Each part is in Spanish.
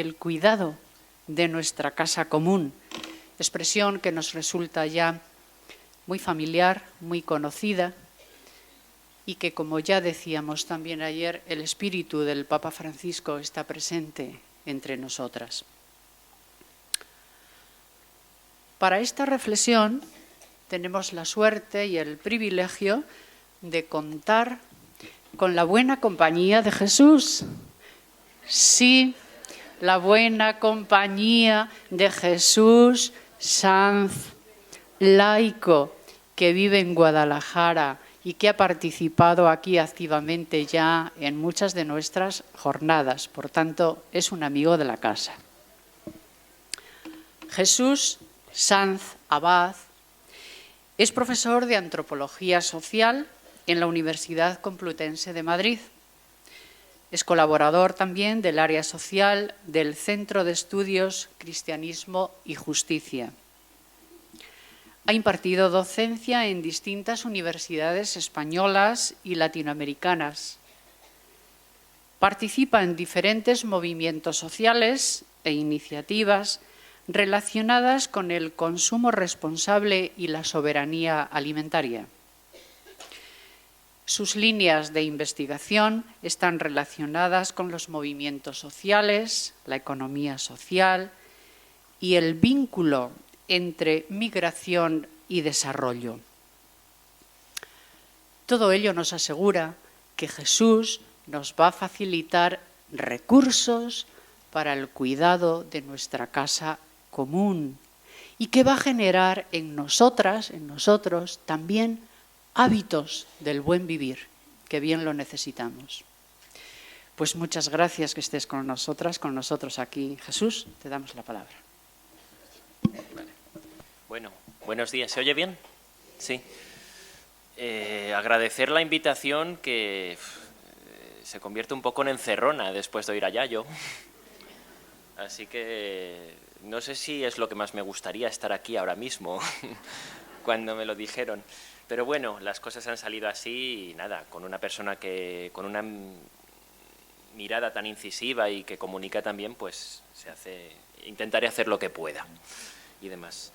el cuidado de nuestra casa común, expresión que nos resulta ya muy familiar, muy conocida y que, como ya decíamos también ayer, el espíritu del Papa Francisco está presente entre nosotras. Para esta reflexión tenemos la suerte y el privilegio de contar con la buena compañía de Jesús. Sí, la buena compañía de Jesús Sanz, laico, que vive en Guadalajara y que ha participado aquí activamente ya en muchas de nuestras jornadas. Por tanto, es un amigo de la casa. Jesús Sanz Abad es profesor de Antropología Social en la Universidad Complutense de Madrid. Es colaborador también del área social del Centro de Estudios Cristianismo y Justicia. Ha impartido docencia en distintas universidades españolas y latinoamericanas. Participa en diferentes movimientos sociales e iniciativas relacionadas con el consumo responsable y la soberanía alimentaria. Sus líneas de investigación están relacionadas con los movimientos sociales, la economía social y el vínculo entre migración y desarrollo. Todo ello nos asegura que Jesús nos va a facilitar recursos para el cuidado de nuestra casa común y que va a generar en nosotras, en nosotros, también hábitos del buen vivir, que bien lo necesitamos. Pues muchas gracias que estés con nosotros aquí. Jesús, te damos la palabra. Vale. Bueno, buenos días. ¿Se oye bien? Sí. Agradecer la invitación que se convierte un poco en encerrona después de oír a Yayo. Así que no sé si es lo que más me gustaría estar aquí ahora mismo, cuando me lo dijeron. Pero bueno, las cosas han salido así y nada, con una persona que con una mirada tan incisiva y que comunica tan bien, pues intentaré hacer lo que pueda y demás.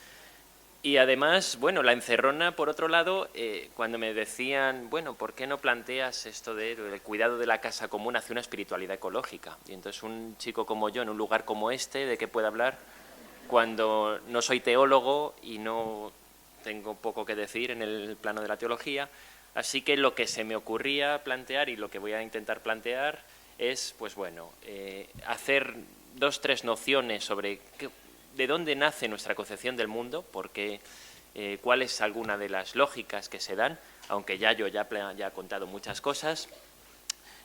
Y además, bueno, la encerrona, por otro lado, cuando me decían, bueno, ¿por qué no planteas esto del cuidado de la casa común hacia una espiritualidad ecológica? Y entonces un chico como yo, en un lugar como este, ¿de qué puede hablar cuando no soy teólogo y no tengo poco que decir en el plano de la teología? Así que lo que se me ocurría plantear y lo que voy a intentar plantear es, pues bueno, hacer 2 o 3 nociones sobre de dónde nace nuestra concepción del mundo, porque cuál es alguna de las lógicas que se dan, aunque ya ha contado muchas cosas.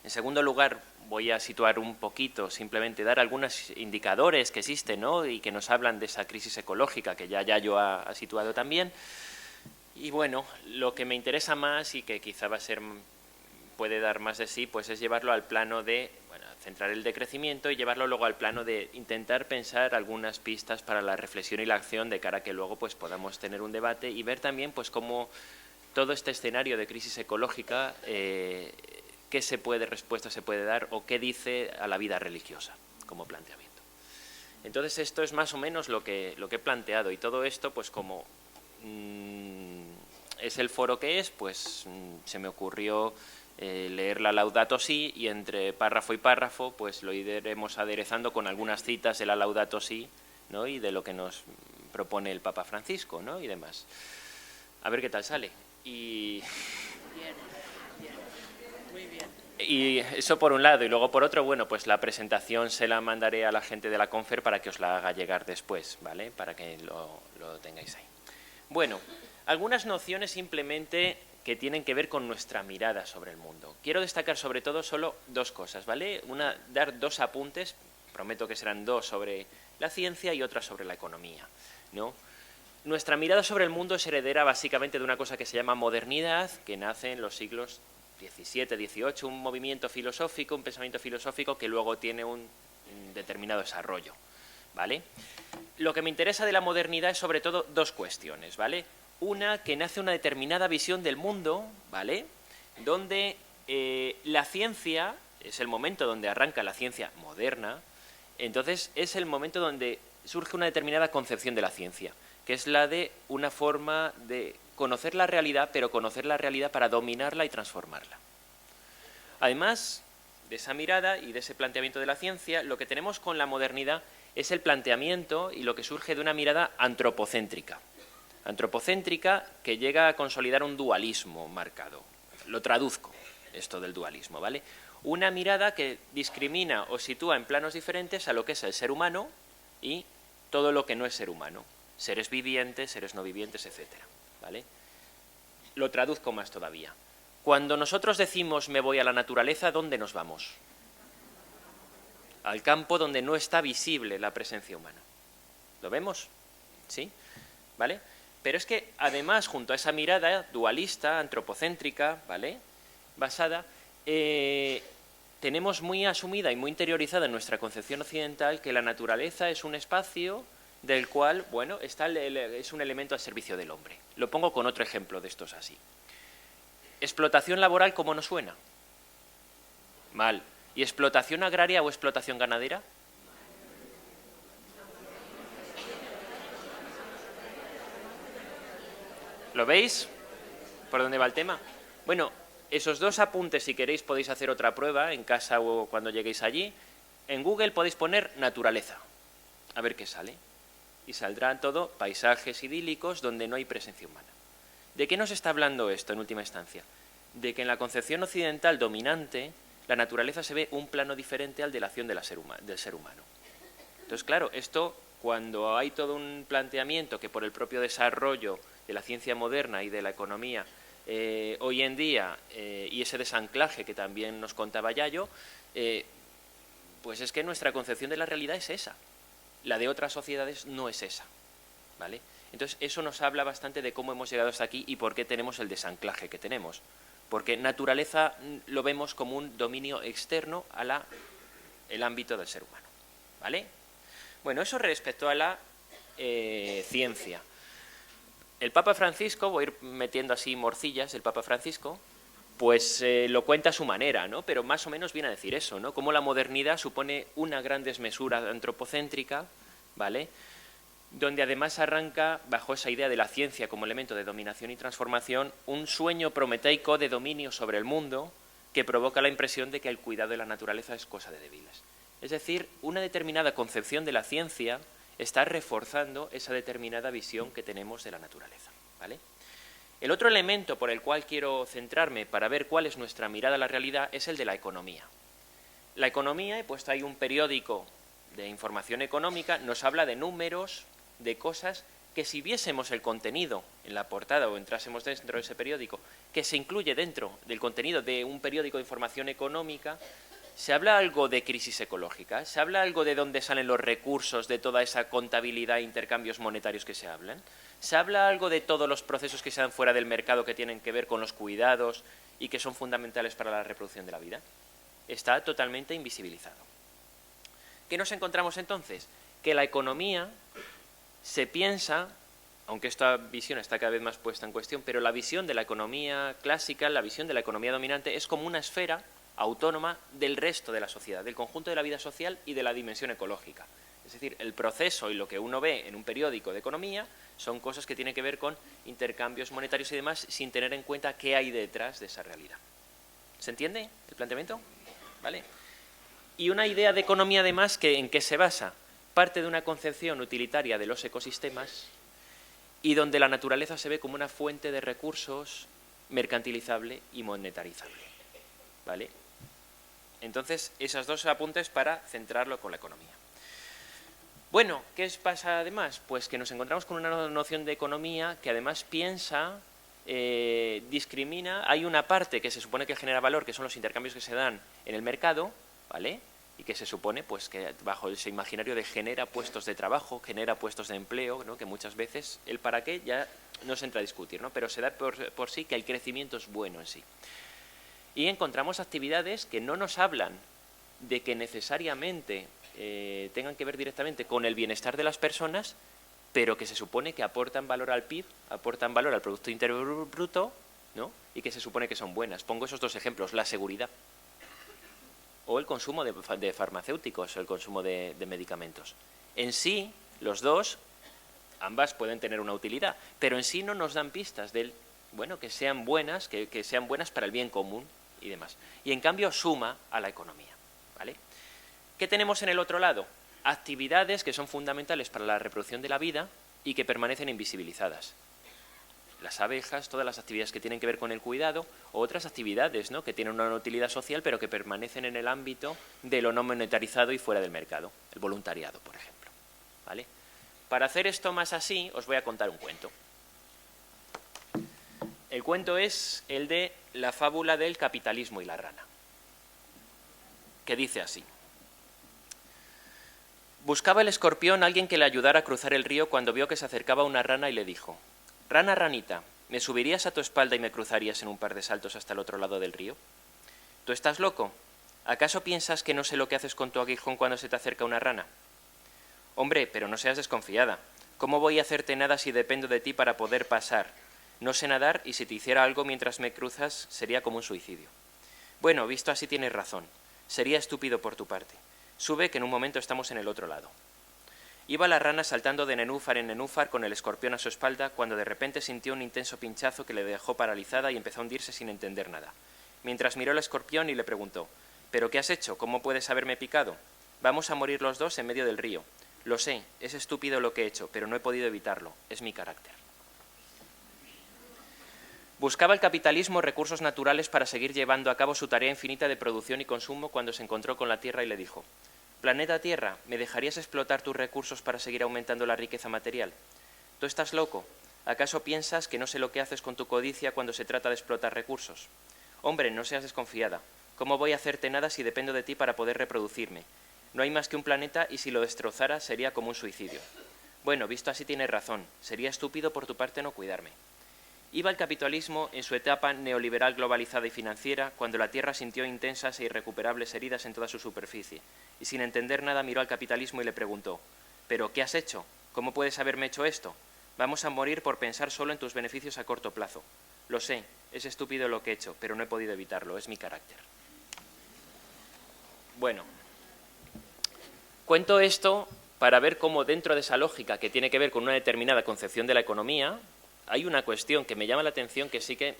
En segundo lugar, voy a situar un poquito, simplemente dar algunos indicadores que existen, ¿no?, y que nos hablan de esa crisis ecológica que Yayo ha situado también. Y bueno, lo que me interesa más y que quizá puede dar más de sí, pues es llevarlo al plano de, bueno, centrar el decrecimiento y llevarlo luego al plano de intentar pensar algunas pistas para la reflexión y la acción de cara a que luego pues podamos tener un debate y ver también pues cómo todo este escenario de crisis ecológica, qué respuesta se puede dar o qué dice a la vida religiosa como planteamiento. Entonces esto es más o menos lo que he planteado y todo esto pues como es el foro que es, pues se me ocurrió leer la Laudato Si y entre párrafo y párrafo pues lo iremos aderezando con algunas citas de la Laudato Si, ¿no?, y de lo que nos propone el Papa Francisco, ¿no?, y demás. A ver qué tal sale. Bien. Muy bien. Y eso por un lado, y luego por otro, bueno, pues la presentación se la mandaré a la gente de la Confer para que os la haga llegar después, ¿vale?, para que lo tengáis ahí. Bueno, algunas nociones simplemente que tienen que ver con nuestra mirada sobre el mundo. Quiero destacar sobre todo solo 2 cosas, ¿vale? Dar 2 apuntes, prometo que serán 2 sobre la ciencia y otra sobre la economía, ¿no? Nuestra mirada sobre el mundo es heredera básicamente de una cosa que se llama modernidad, que nace en los siglos XVII, XVIII, un movimiento filosófico, un pensamiento filosófico que luego tiene un determinado desarrollo, ¿vale? Lo que me interesa de la modernidad es sobre todo 2 cuestiones, ¿vale? Una, que nace una determinada visión del mundo, ¿vale?, donde la ciencia, es el momento donde arranca la ciencia moderna, Entonces es el momento donde surge una determinada concepción de la ciencia, que es la de una forma de conocer la realidad, pero conocer la realidad para dominarla y transformarla. Además de esa mirada y de ese planteamiento de la ciencia, lo que tenemos con la modernidad es el planteamiento y lo que surge de una mirada antropocéntrica. Antropocéntrica que llega a consolidar un dualismo marcado. Lo traduzco, esto del dualismo, ¿vale? Una mirada que discrimina o sitúa en planos diferentes a lo que es el ser humano y todo lo que no es ser humano. Seres vivientes, seres no vivientes, etcétera, ¿vale? Lo traduzco más todavía. Cuando nosotros decimos me voy a la naturaleza, ¿dónde nos vamos? Al campo donde no está visible la presencia humana. ¿Lo vemos? ¿Sí? ¿Vale? Pero es que, además, junto a esa mirada dualista, antropocéntrica, ¿vale?, basada, tenemos muy asumida y muy interiorizada en nuestra concepción occidental que la naturaleza es un espacio del cual, bueno, es un elemento al servicio del hombre. Lo pongo con otro ejemplo de estos así. ¿Explotación laboral cómo nos suena? Mal. ¿Y explotación agraria o explotación ganadera? ¿Lo veis? ¿Por dónde va el tema? Bueno, esos dos apuntes, si queréis, podéis hacer otra prueba en casa o cuando lleguéis allí. En Google podéis poner naturaleza, a ver qué sale. Y saldrán todo paisajes idílicos donde no hay presencia humana. ¿De qué nos está hablando esto en última instancia? De que en la concepción occidental dominante, la naturaleza se ve un plano diferente al de la acción del ser humano. Entonces, claro, esto, cuando hay todo un planteamiento que por el propio desarrollo de la ciencia moderna y de la economía hoy en día, y ese desanclaje que también nos contaba Yayo, pues es que nuestra concepción de la realidad es esa. La de otras sociedades no es esa, ¿vale? Entonces, eso nos habla bastante de cómo hemos llegado hasta aquí y por qué tenemos el desanclaje que tenemos. Porque naturaleza lo vemos como un dominio externo a el ámbito del ser humano, ¿vale? Bueno, eso respecto a la ciencia. El Papa Francisco, voy a ir metiendo así morcillas, el Papa Francisco, pues lo cuenta a su manera, ¿no? Pero más o menos viene a decir eso, ¿no? Cómo la modernidad supone una gran desmesura antropocéntrica, ¿vale?, donde además arranca, bajo esa idea de la ciencia como elemento de dominación y transformación, un sueño prometeico de dominio sobre el mundo que provoca la impresión de que el cuidado de la naturaleza es cosa de débiles. Es decir, una determinada concepción de la ciencia está reforzando esa determinada visión que tenemos de la naturaleza, ¿vale? El otro elemento por el cual quiero centrarme para ver cuál es nuestra mirada a la realidad es el de la economía. La economía, he puesto ahí un periódico de información económica, nos habla de números, de cosas que si viésemos el contenido en la portada o entrásemos dentro de ese periódico, que se incluye dentro del contenido de un periódico de información económica, se habla algo de crisis ecológica, se habla algo de dónde salen los recursos de toda esa contabilidad e intercambios monetarios que se hablan, se habla algo de todos los procesos que se dan fuera del mercado que tienen que ver con los cuidados y que son fundamentales para la reproducción de la vida. Está totalmente invisibilizado. ¿Qué nos encontramos entonces? Que la economía se piensa, aunque esta visión está cada vez más puesta en cuestión, pero la visión de la economía clásica, la visión de la economía dominante, es como una esfera autónoma del resto de la sociedad, del conjunto de la vida social y de la dimensión ecológica. Es decir, el proceso y lo que uno ve en un periódico de economía son cosas que tienen que ver con intercambios monetarios y demás, sin tener en cuenta qué hay detrás de esa realidad. ¿Se entiende el planteamiento? ¿Vale? Y una idea de economía, además, ¿en qué se basa? Parte de una concepción utilitaria de los ecosistemas y donde la naturaleza se ve como una fuente de recursos mercantilizable y monetarizable, ¿vale? Entonces, esos dos apuntes para centrarlo con la economía. Bueno, ¿qué pasa además? Pues que nos encontramos con una noción de economía que además piensa, discrimina. Hay una parte que se supone que genera valor, que son los intercambios que se dan en el mercado, ¿vale?, y que se supone pues que bajo ese imaginario de genera puestos de trabajo, genera puestos de empleo, ¿no?, que muchas veces el para qué ya no se entra a discutir, ¿no?, pero se da por sí que el crecimiento es bueno en sí. Y encontramos actividades que no nos hablan de que necesariamente tengan que ver directamente con el bienestar de las personas, pero que se supone que aportan valor al PIB, aportan valor al Producto Interior Bruto, ¿no?, y que se supone que son buenas. Pongo esos dos ejemplos. La seguridad. o el consumo de farmacéuticos o el consumo de medicamentos. En sí, los dos, ambas pueden tener una utilidad, pero en sí no nos dan pistas del, bueno, que sean buenas, que sean buenas para el bien común y demás. Y en cambio suma a la economía, ¿vale? ¿Qué tenemos en el otro lado? Actividades que son fundamentales para la reproducción de la vida y que permanecen invisibilizadas. Las abejas, todas las actividades que tienen que ver con el cuidado, o otras actividades, ¿no?, que tienen una utilidad social pero que permanecen en el ámbito de lo no monetarizado y fuera del mercado, el voluntariado, por ejemplo, ¿vale? Para hacer esto más así, os voy a contar un cuento. El cuento es el de la fábula del capitalismo y la rana, que dice así. Buscaba el escorpión a alguien que le ayudara a cruzar el río cuando vio que se acercaba una rana y le dijo: «Rana, ranita, ¿me subirías a tu espalda y me cruzarías en un par de saltos hasta el otro lado del río?» «¿Tú estás loco? ¿Acaso piensas que no sé lo que haces con tu aguijón cuando se te acerca una rana?» «Hombre, pero no seas desconfiada. ¿Cómo voy a hacerte nada si dependo de ti para poder pasar? No sé nadar y si te hiciera algo mientras me cruzas sería como un suicidio». «Bueno, visto así tienes razón. Sería estúpido por tu parte. Sube, que en un momento estamos en el otro lado». Iba la rana saltando de nenúfar en nenúfar con el escorpión a su espalda cuando de repente sintió un intenso pinchazo que le dejó paralizada y empezó a hundirse sin entender nada. Mientras miró al escorpión y le preguntó: «¿Pero qué has hecho? ¿Cómo puedes haberme picado? Vamos a morir los dos en medio del río. Lo sé, es estúpido lo que he hecho, pero no he podido evitarlo. Es mi carácter». Buscaba el capitalismo recursos naturales para seguir llevando a cabo su tarea infinita de producción y consumo cuando se encontró con la Tierra y le dijo: «Planeta Tierra, ¿me dejarías explotar tus recursos para seguir aumentando la riqueza material? ¿Tú estás loco? ¿Acaso piensas que no sé lo que haces con tu codicia cuando se trata de explotar recursos? Hombre, no seas desconfiada. ¿Cómo voy a hacerte nada si dependo de ti para poder reproducirme? No hay más que un planeta y si lo destrozara sería como un suicidio. Bueno, visto así tienes razón. Sería estúpido por tu parte no cuidarme». Iba el capitalismo en su etapa neoliberal globalizada y financiera cuando la Tierra sintió intensas e irrecuperables heridas en toda su superficie, y sin entender nada miró al capitalismo y le preguntó: «¿Pero qué has hecho? ¿Cómo puedes haberme hecho esto? Vamos a morir por pensar solo en tus beneficios a corto plazo. Lo sé, es estúpido lo que he hecho, pero no he podido evitarlo, es mi carácter». Bueno, cuento esto para ver cómo dentro de esa lógica que tiene que ver con una determinada concepción de la economía, hay una cuestión que me llama la atención que sí que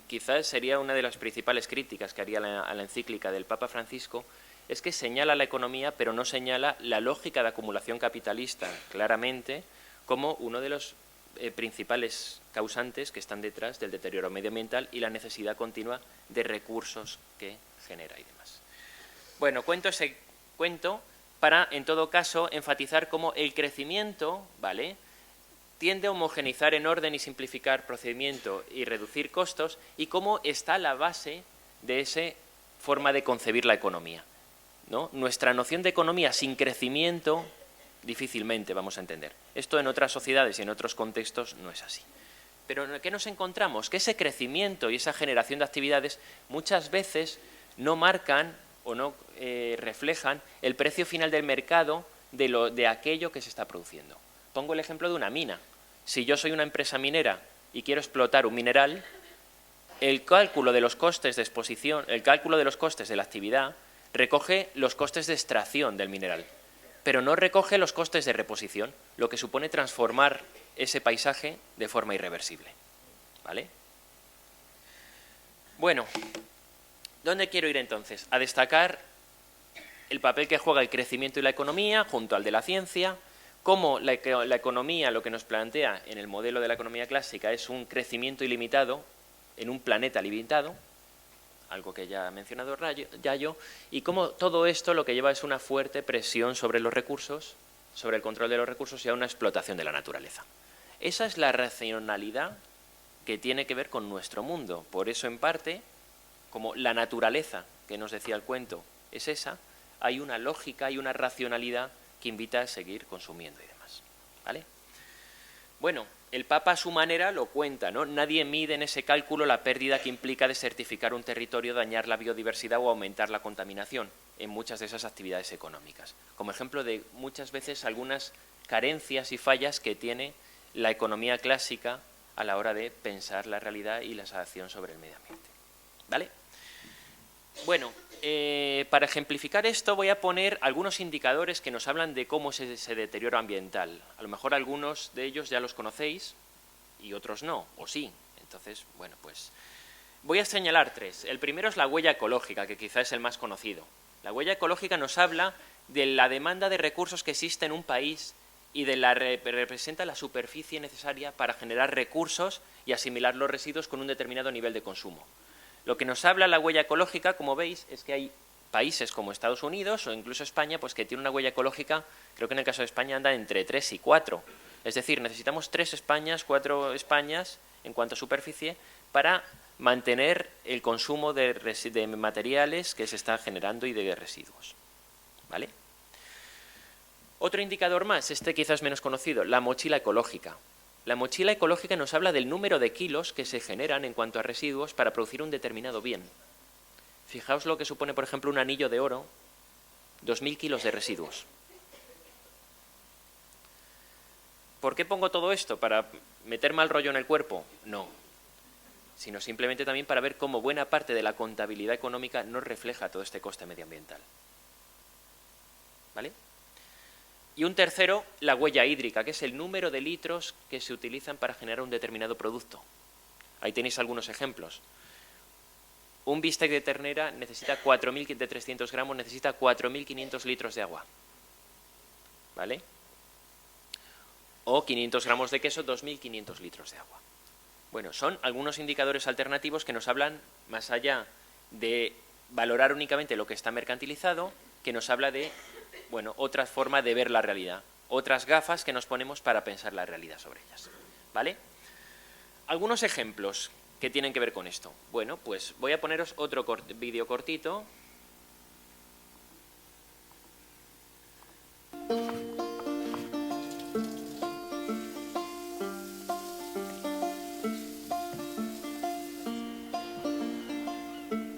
quizás sería una de las principales críticas que haría a la encíclica del Papa Francisco, es que señala la economía pero no señala la lógica de acumulación capitalista claramente como uno de los principales causantes que están detrás del deterioro medioambiental y la necesidad continua de recursos que genera y demás. Bueno, cuento ese cuento para, en todo caso, enfatizar cómo el crecimiento, ¿vale?, tiende a homogeneizar en orden y simplificar procedimiento y reducir costos, y cómo está la base de esa forma de concebir la economía, ¿no? Nuestra noción de economía sin crecimiento difícilmente vamos a entender. Esto en otras sociedades y en otros contextos no es así. Pero ¿en qué nos encontramos? Que ese crecimiento y esa generación de actividades muchas veces no marcan o no reflejan el precio final del mercado de aquello que se está produciendo. Pongo el ejemplo de una mina. Si yo soy una empresa minera y quiero explotar un mineral, el cálculo de los costes de exposición, el cálculo de los costes de la actividad recoge los costes de extracción del mineral, pero no recoge los costes de reposición, lo que supone transformar ese paisaje de forma irreversible, ¿vale? Bueno, ¿dónde quiero ir entonces? A destacar el papel que juega el crecimiento y la economía junto al de la ciencia, cómo la economía, lo que nos plantea en el modelo de la economía clásica, es un crecimiento ilimitado en un planeta limitado, algo que ya ha mencionado Yayo, y cómo todo esto lo que lleva es una fuerte presión sobre los recursos, sobre el control de los recursos y a una explotación de la naturaleza. Esa es la racionalidad que tiene que ver con nuestro mundo. Por eso, en parte, como la naturaleza que nos decía el cuento es esa, hay una lógica y una racionalidad que invita a seguir consumiendo y demás, ¿vale? Bueno, el Papa a su manera lo cuenta, ¿no? Nadie mide en ese cálculo la pérdida que implica desertificar un territorio, dañar la biodiversidad o aumentar la contaminación en muchas de esas actividades económicas. Como ejemplo de muchas veces algunas carencias y fallas que tiene la economía clásica a la hora de pensar la realidad y la acción sobre el medio ambiente, ¿vale? Bueno, para ejemplificar esto voy a poner algunos indicadores que nos hablan de cómo es ese deterioro ambiental. A lo mejor algunos de ellos ya los conocéis y otros no, o sí. Entonces, bueno, pues voy a señalar tres. El primero es la huella ecológica, que quizá es el más conocido. La huella ecológica nos habla de la demanda de recursos que existe en un país y representa la superficie necesaria para generar recursos y asimilar los residuos con un determinado nivel de consumo. Lo que nos habla la huella ecológica, como veis, es que hay países como Estados Unidos o incluso España, pues que tiene una huella ecológica, creo que en el caso de España anda entre 3 y 4. Es decir, necesitamos 3 Españas, 4 Españas en cuanto a superficie para mantener el consumo de materiales que se está generando y de residuos. ¿Vale? Otro indicador más, este quizás menos conocido, la mochila ecológica. La mochila ecológica nos habla del número de kilos que se generan en cuanto a residuos para producir un determinado bien. Fijaos lo que supone, por ejemplo, un anillo de oro, 2.000 kilos de residuos. ¿Por qué pongo todo esto? ¿Para meter mal rollo en el cuerpo? No, sino simplemente también para ver cómo buena parte de la contabilidad económica no refleja todo este coste medioambiental. ¿Vale? Y un tercero, la huella hídrica, que es el número de litros que se utilizan para generar un determinado producto. Ahí tenéis algunos ejemplos. Un bistec de ternera necesita 4.300 gramos, necesita 4.500 litros de agua. ¿Vale? O 500 gramos de queso, 2.500 litros de agua. Bueno, son algunos indicadores alternativos que nos hablan, más allá de valorar únicamente lo que está mercantilizado, que nos habla de, bueno, otra forma de ver la realidad, otras gafas que nos ponemos para pensar la realidad sobre ellas. ¿Vale? Algunos ejemplos que tienen que ver con esto. Bueno, pues voy a poneros otro vídeo cortito.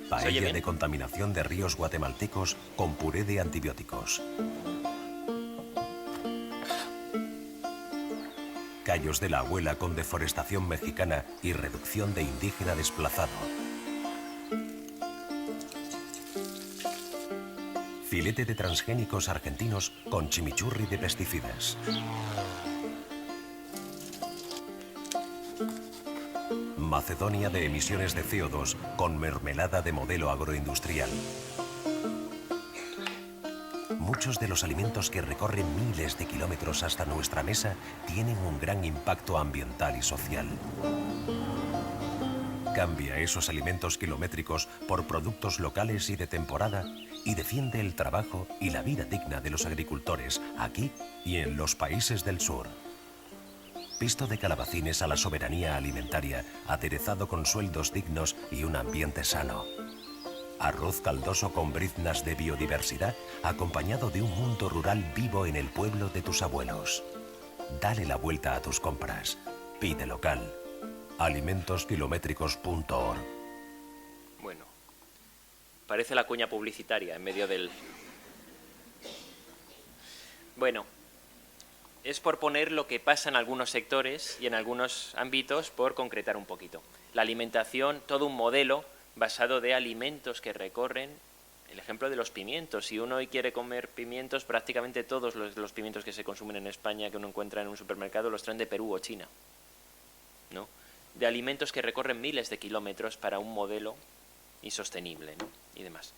Paella de contaminación de ríos guatemaltecos con puré de antibióticos. Callos de la abuela con deforestación mexicana y reducción de indígena desplazado. Filete de transgénicos argentinos con chimichurri de pesticidas. Macedonia de emisiones de CO2 con mermelada de modelo agroindustrial. Muchos de los alimentos que recorren miles de kilómetros hasta nuestra mesa tienen un gran impacto ambiental y social. Cambia esos alimentos kilométricos por productos locales y de temporada y defiende el trabajo y la vida digna de los agricultores aquí y en los países del sur. Pisto de calabacines a la soberanía alimentaria, aderezado con sueldos dignos y un ambiente sano. Arroz caldoso con briznas de biodiversidad, acompañado de un mundo rural vivo en el pueblo de tus abuelos. Dale la vuelta a tus compras. Pide local. alimentoskilométricos.org. Bueno, parece la cuña publicitaria en medio del... Bueno, es por poner lo que pasa en algunos sectores y en algunos ámbitos por concretar un poquito. La alimentación, todo un modelo basado de alimentos que recorren, el ejemplo de los pimientos. Si uno hoy quiere comer pimientos, prácticamente todos los pimientos que se consumen en España que uno encuentra en un supermercado los traen de Perú o China, ¿no? De alimentos que recorren miles de kilómetros para un modelo insostenible, ¿no? Y demás.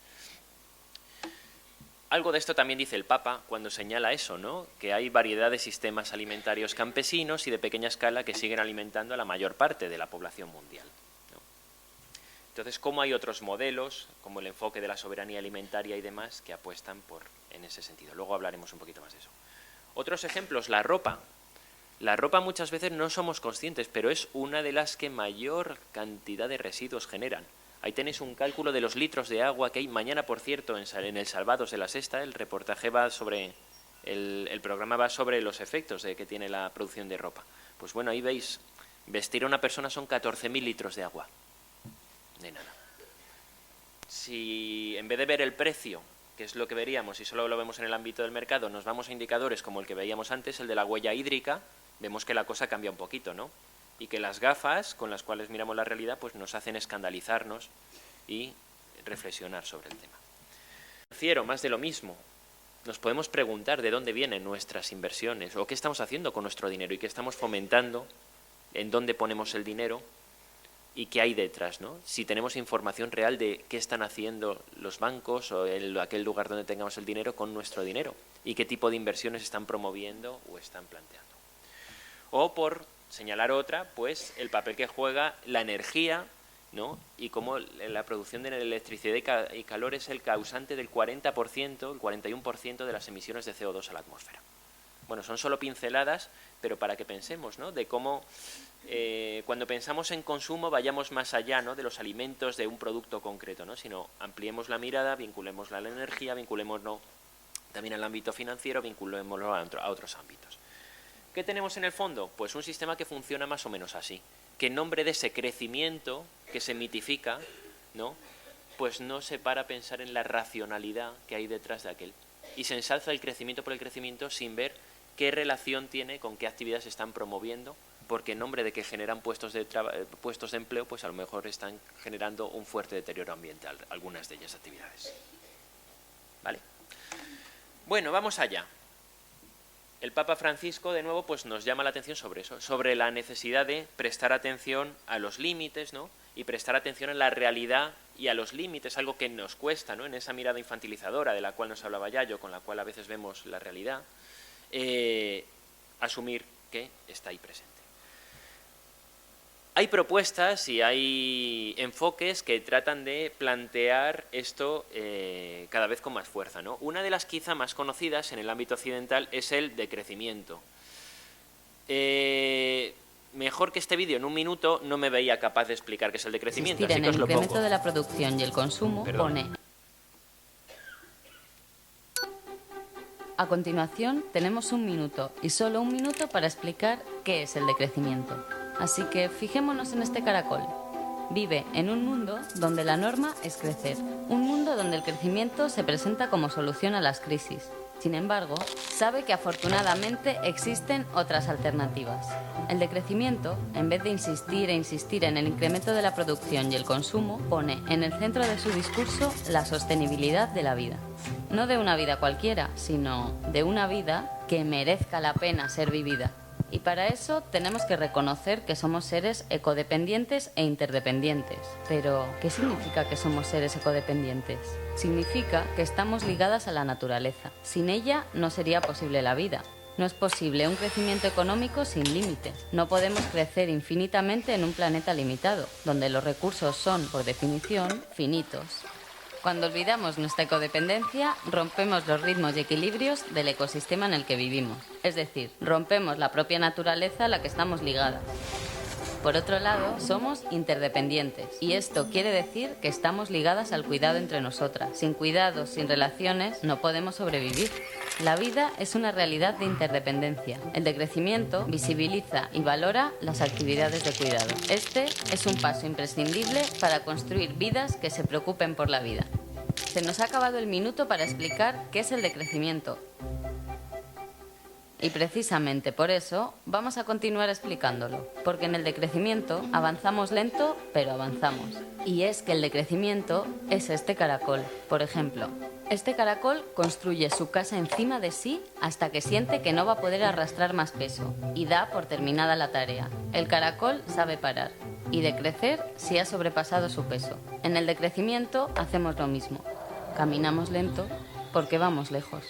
Algo de esto también dice el Papa cuando señala eso, ¿no? Que hay variedad de sistemas alimentarios campesinos y de pequeña escala que siguen alimentando a la mayor parte de la población mundial, ¿no? Entonces, ¿cómo hay otros modelos, como el enfoque de la soberanía alimentaria y demás, que apuestan en ese sentido? Luego hablaremos un poquito más de eso. Otros ejemplos, la ropa. La ropa muchas veces no somos conscientes, pero es una de las que mayor cantidad de residuos generan. Ahí tenéis un cálculo de los litros de agua que hay. Mañana, por cierto, en el Salvados de la Sexta, el reportaje va sobre, el programa va sobre los efectos que tiene la producción de ropa. Pues bueno, ahí veis, vestir a una persona son 14.000 litros de agua. De nada. Si en vez de ver el precio, que es lo que veríamos, y solo lo vemos en el ámbito del mercado, nos vamos a indicadores como el que veíamos antes, el de la huella hídrica, vemos que la cosa cambia un poquito, ¿no? Y que las gafas con las cuales miramos la realidad pues nos hacen escandalizarnos y reflexionar sobre el tema. Financiero, más de lo mismo. Nos podemos preguntar de dónde vienen nuestras inversiones o qué estamos haciendo con nuestro dinero y qué estamos fomentando, en dónde ponemos el dinero y qué hay detrás, ¿no? Si tenemos información real de qué están haciendo los bancos o en aquel lugar donde tengamos el dinero con nuestro dinero y qué tipo de inversiones están promoviendo o están planteando. O por señalar otra, pues el papel que juega la energía, ¿no? Y cómo la producción de electricidad y calor es el causante del 40%, el 41% de las emisiones de CO2 a la atmósfera. Bueno, son solo pinceladas, pero para que pensemos, ¿no? De cómo cuando pensamos en consumo vayamos más allá, ¿no? De los alimentos de un producto concreto, ¿no? Sino ampliemos la mirada, vinculémosla a la energía, vinculémoslo también al ámbito financiero, vinculémoslo a otros ámbitos. ¿Qué tenemos en el fondo? Pues un sistema que funciona más o menos así, que en nombre de ese crecimiento que se mitifica, ¿no? Pues no se para a pensar en la racionalidad que hay detrás de aquel. Y se ensalza el crecimiento por el crecimiento sin ver qué relación tiene con qué actividades se están promoviendo, porque en nombre de que generan puestos de empleo, pues a lo mejor están generando un fuerte deterioro ambiental, algunas de ellas actividades. ¿Vale? Bueno, vamos allá. El Papa Francisco, de nuevo, pues nos llama la atención sobre eso, sobre la necesidad de prestar atención a los límites, ¿no? Y prestar atención a la realidad y a los límites, algo que nos cuesta, ¿no? En esa mirada infantilizadora de la cual nos hablaba Yayo, con la cual a veces vemos la realidad, asumir que está ahí presente. Hay propuestas y hay enfoques que tratan de plantear esto cada vez con más fuerza, ¿no? Una de las quizá más conocidas en el ámbito occidental es el decrecimiento. Mejor que este vídeo en un minuto no me veía capaz de explicar qué es el decrecimiento, así que os lo pongo. El incremento de la producción y el consumo pone... A continuación tenemos un minuto y solo un minuto para explicar qué es el decrecimiento. Así que fijémonos en este caracol. Vive en un mundo donde la norma es crecer, un mundo donde el crecimiento se presenta como solución a las crisis. Sin embargo, sabe que afortunadamente existen otras alternativas. El decrecimiento, en vez de insistir e insistir en el incremento de la producción y el consumo, pone en el centro de su discurso la sostenibilidad de la vida. No de una vida cualquiera, sino de una vida que merezca la pena ser vivida. Y para eso tenemos que reconocer que somos seres ecodependientes e interdependientes. Pero, ¿qué significa que somos seres ecodependientes? Significa que estamos ligadas a la naturaleza. Sin ella no sería posible la vida. No es posible un crecimiento económico sin límites. No podemos crecer infinitamente en un planeta limitado, donde los recursos son, por definición, finitos. Cuando olvidamos nuestra ecodependencia, rompemos los ritmos y equilibrios del ecosistema en el que vivimos. Es decir, rompemos la propia naturaleza a la que estamos ligadas. Por otro lado, somos interdependientes. Y esto quiere decir que estamos ligadas al cuidado entre nosotras. Sin cuidados, sin relaciones, no podemos sobrevivir. La vida es una realidad de interdependencia. El decrecimiento visibiliza y valora las actividades de cuidado. Este es un paso imprescindible para construir vidas que se preocupen por la vida. Se nos ha acabado el minuto para explicar qué es el decrecimiento. Y precisamente por eso vamos a continuar explicándolo, porque en el decrecimiento avanzamos lento, pero avanzamos. Y es que el decrecimiento es este caracol. Por ejemplo, este caracol construye su casa encima de sí hasta que siente que no va a poder arrastrar más peso y da por terminada la tarea. El caracol sabe parar y decrecer si ha sobrepasado su peso. En el decrecimiento hacemos lo mismo. Caminamos lento porque vamos lejos.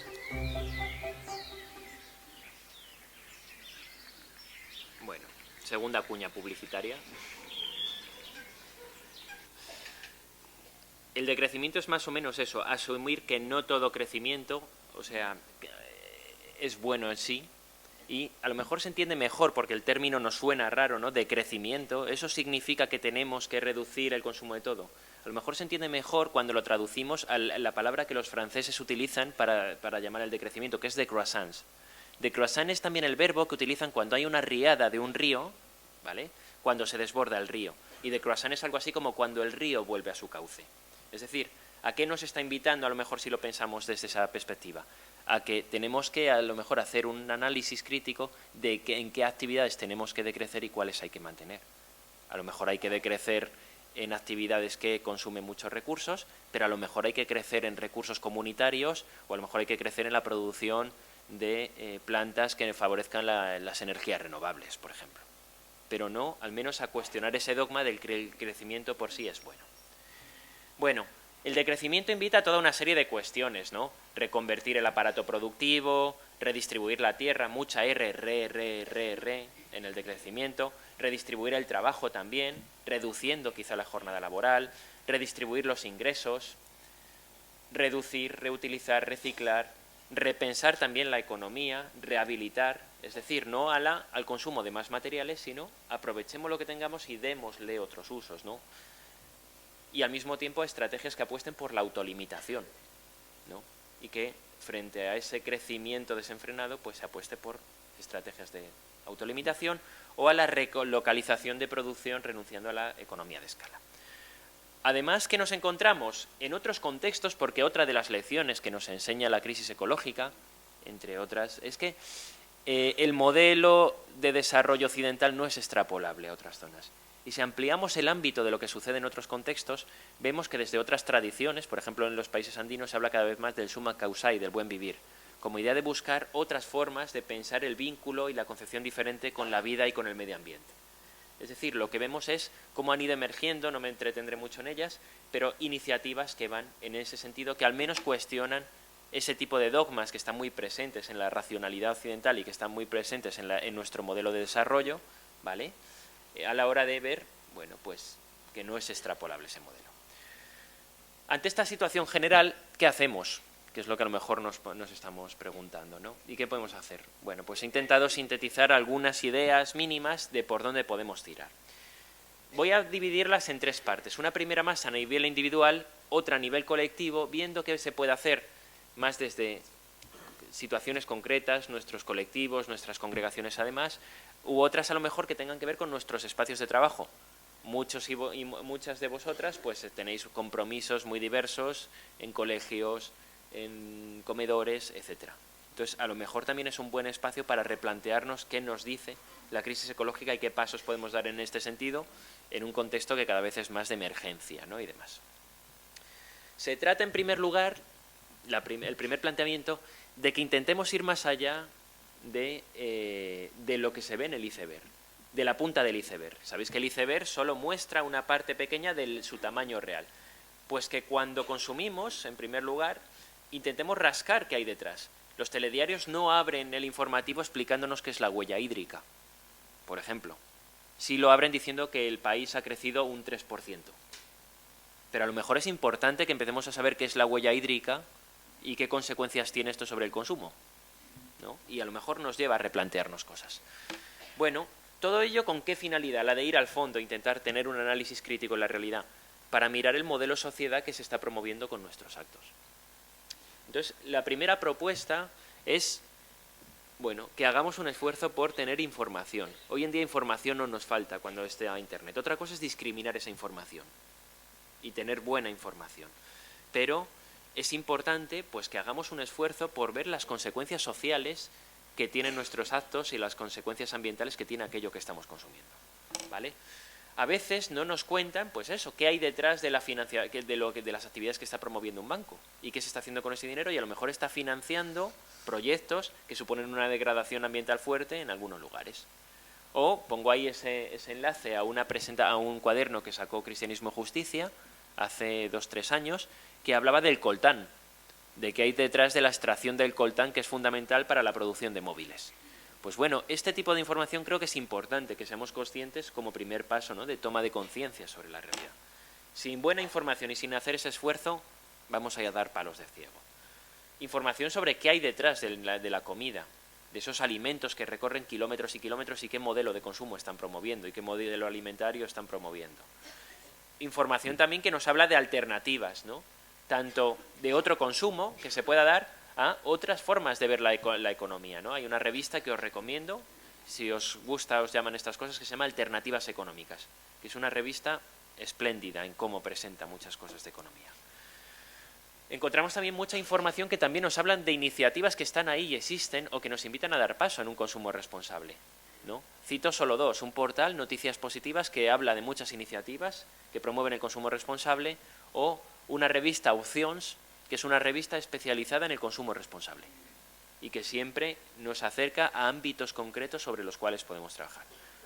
Segunda cuña publicitaria. El decrecimiento es más o menos eso, asumir que no todo crecimiento, o sea, es bueno en sí, y a lo mejor se entiende mejor porque el término nos suena raro, ¿no? De crecimiento, eso significa que tenemos que reducir el consumo de todo. A lo mejor se entiende mejor cuando lo traducimos a la palabra que los franceses utilizan para llamar el decrecimiento, que es décroissance. Décroissance es también el verbo que utilizan cuando hay una riada de un río, ¿vale? Cuando se desborda el río. Y décroissance es algo así como cuando el río vuelve a su cauce. Es decir, ¿a qué nos está invitando a lo mejor si lo pensamos desde esa perspectiva? A que tenemos que a lo mejor hacer un análisis crítico de en qué actividades tenemos que decrecer y cuáles hay que mantener. A lo mejor hay que decrecer en actividades que consumen muchos recursos, pero a lo mejor hay que crecer en recursos comunitarios o a lo mejor hay que crecer en la producción de plantas que favorezcan las energías renovables, por ejemplo. Pero no, al menos a cuestionar ese dogma del que el crecimiento por sí es bueno. Bueno, el decrecimiento invita a toda una serie de cuestiones, ¿no? Reconvertir el aparato productivo, redistribuir la tierra, mucha R en el decrecimiento, redistribuir el trabajo también, reduciendo quizá la jornada laboral, redistribuir los ingresos, reducir, reutilizar, reciclar, repensar también la economía, rehabilitar, es decir, no al consumo de más materiales, sino aprovechemos lo que tengamos y démosle otros usos, ¿no? Y al mismo tiempo estrategias que apuesten por la autolimitación, ¿no? Y que frente a ese crecimiento desenfrenado pues se apueste por estrategias de autolimitación o a la relocalización de producción renunciando a la economía de escala. Además que nos encontramos en otros contextos, porque otra de las lecciones que nos enseña la crisis ecológica, entre otras, es que el modelo de desarrollo occidental no es extrapolable a otras zonas. Y si ampliamos el ámbito de lo que sucede en otros contextos, vemos que desde otras tradiciones, por ejemplo en los países andinos se habla cada vez más del summa causae, del buen vivir, como idea de buscar otras formas de pensar el vínculo y la concepción diferente con la vida y con el medio ambiente. Es decir, lo que vemos es cómo han ido emergiendo, no me entretendré mucho en ellas, pero iniciativas que van en ese sentido, que al menos cuestionan ese tipo de dogmas que están muy presentes en la racionalidad occidental y que están muy presentes en nuestro modelo de desarrollo, ¿vale?, a la hora de ver, bueno, pues que no es extrapolable ese modelo. Ante esta situación general, ¿qué hacemos? Que es lo que a lo mejor nos estamos preguntando, ¿no? ¿Y qué podemos hacer? Bueno, pues he intentado sintetizar algunas ideas mínimas de por dónde podemos tirar. Voy a dividirlas en tres partes. Una primera más a nivel individual, otra a nivel colectivo, viendo qué se puede hacer más desde situaciones concretas, nuestros colectivos, nuestras congregaciones además, u otras a lo mejor que tengan que ver con nuestros espacios de trabajo. Muchos y muchas de vosotras pues tenéis compromisos muy diversos en colegios, en comedores, etcétera. Entonces, a lo mejor también es un buen espacio para replantearnos qué nos dice la crisis ecológica y qué pasos podemos dar en este sentido en un contexto que cada vez es más de emergencia, ¿no?, y demás. Se trata, en primer lugar, el primer planteamiento, de que intentemos ir más allá de lo que se ve en el iceberg, de la punta del iceberg. Sabéis que el iceberg solo muestra una parte pequeña de su tamaño real. Pues que cuando consumimos, en primer lugar, intentemos rascar qué hay detrás. Los telediarios no abren el informativo explicándonos qué es la huella hídrica, por ejemplo. Sí lo abren diciendo que el país ha crecido un 3%. Pero a lo mejor es importante que empecemos a saber qué es la huella hídrica y qué consecuencias tiene esto sobre el consumo, ¿no? Y a lo mejor nos lleva a replantearnos cosas. Bueno, todo ello ¿con qué finalidad? La de ir al fondo, intentar tener un análisis crítico en la realidad, para mirar el modelo sociedad que se está promoviendo con nuestros actos. Entonces, la primera propuesta es, bueno, que hagamos un esfuerzo por tener información. Hoy en día información no nos falta cuando esté a Internet. Otra cosa es discriminar esa información y tener buena información. Pero es importante pues que hagamos un esfuerzo por ver las consecuencias sociales que tienen nuestros actos y las consecuencias ambientales que tiene aquello que estamos consumiendo, ¿vale? A veces no nos cuentan, pues eso, qué hay detrás de las actividades que está promoviendo un banco y qué se está haciendo con ese dinero, y a lo mejor está financiando proyectos que suponen una degradación ambiental fuerte en algunos lugares. O pongo ahí ese enlace a un cuaderno que sacó Cristianismo y Justicia hace 2 o 3 años, que hablaba del coltán, de qué hay detrás de la extracción del coltán, que es fundamental para la producción de móviles. Pues bueno, este tipo de información creo que es importante que seamos conscientes como primer paso, ¿no?, de toma de conciencia sobre la realidad. Sin buena información y sin hacer ese esfuerzo, vamos a dar palos de ciego. Información sobre qué hay detrás de la comida, de esos alimentos que recorren kilómetros y kilómetros y qué modelo de consumo están promoviendo y qué modelo alimentario están promoviendo. Información también que nos habla de alternativas, ¿no?, tanto de otro consumo que se pueda dar a otras formas de ver la economía, ¿no? Hay una revista que os recomiendo, si os gusta, os llaman estas cosas, que se llama Alternativas Económicas, que es una revista espléndida en cómo presenta muchas cosas de economía. Encontramos también mucha información que también nos hablan de iniciativas que están ahí y existen o que nos invitan a dar paso en un consumo responsable. ¿no? Cito solo dos: un portal, Noticias Positivas, que habla de muchas iniciativas que promueven el consumo responsable, o una revista, Opcions, que es una revista especializada en el consumo responsable y que siempre nos acerca a ámbitos concretos sobre los cuales podemos trabajar.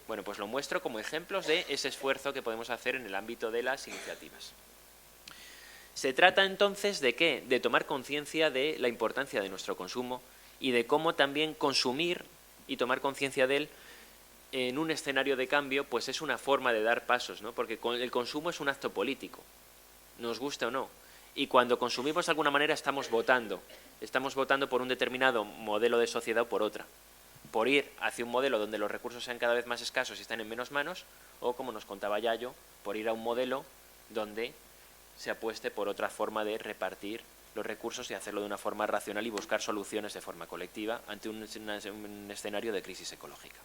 Bueno, pues lo muestro como ejemplos de ese esfuerzo que podemos hacer en el ámbito de las iniciativas. Se trata entonces de ¿qué? De tomar conciencia de la importancia de nuestro consumo y de cómo también consumir y tomar conciencia de él en un escenario de cambio, pues es una forma de dar pasos, ¿no? Porque el consumo es un acto político, nos guste o no. Y cuando consumimos de alguna manera estamos votando por un determinado modelo de sociedad o por otra, por ir hacia un modelo donde los recursos sean cada vez más escasos y estén en menos manos, o, como nos contaba Yayo, por ir a un modelo donde se apueste por otra forma de repartir los recursos y hacerlo de una forma racional y buscar soluciones de forma colectiva ante un escenario de crisis ecológica.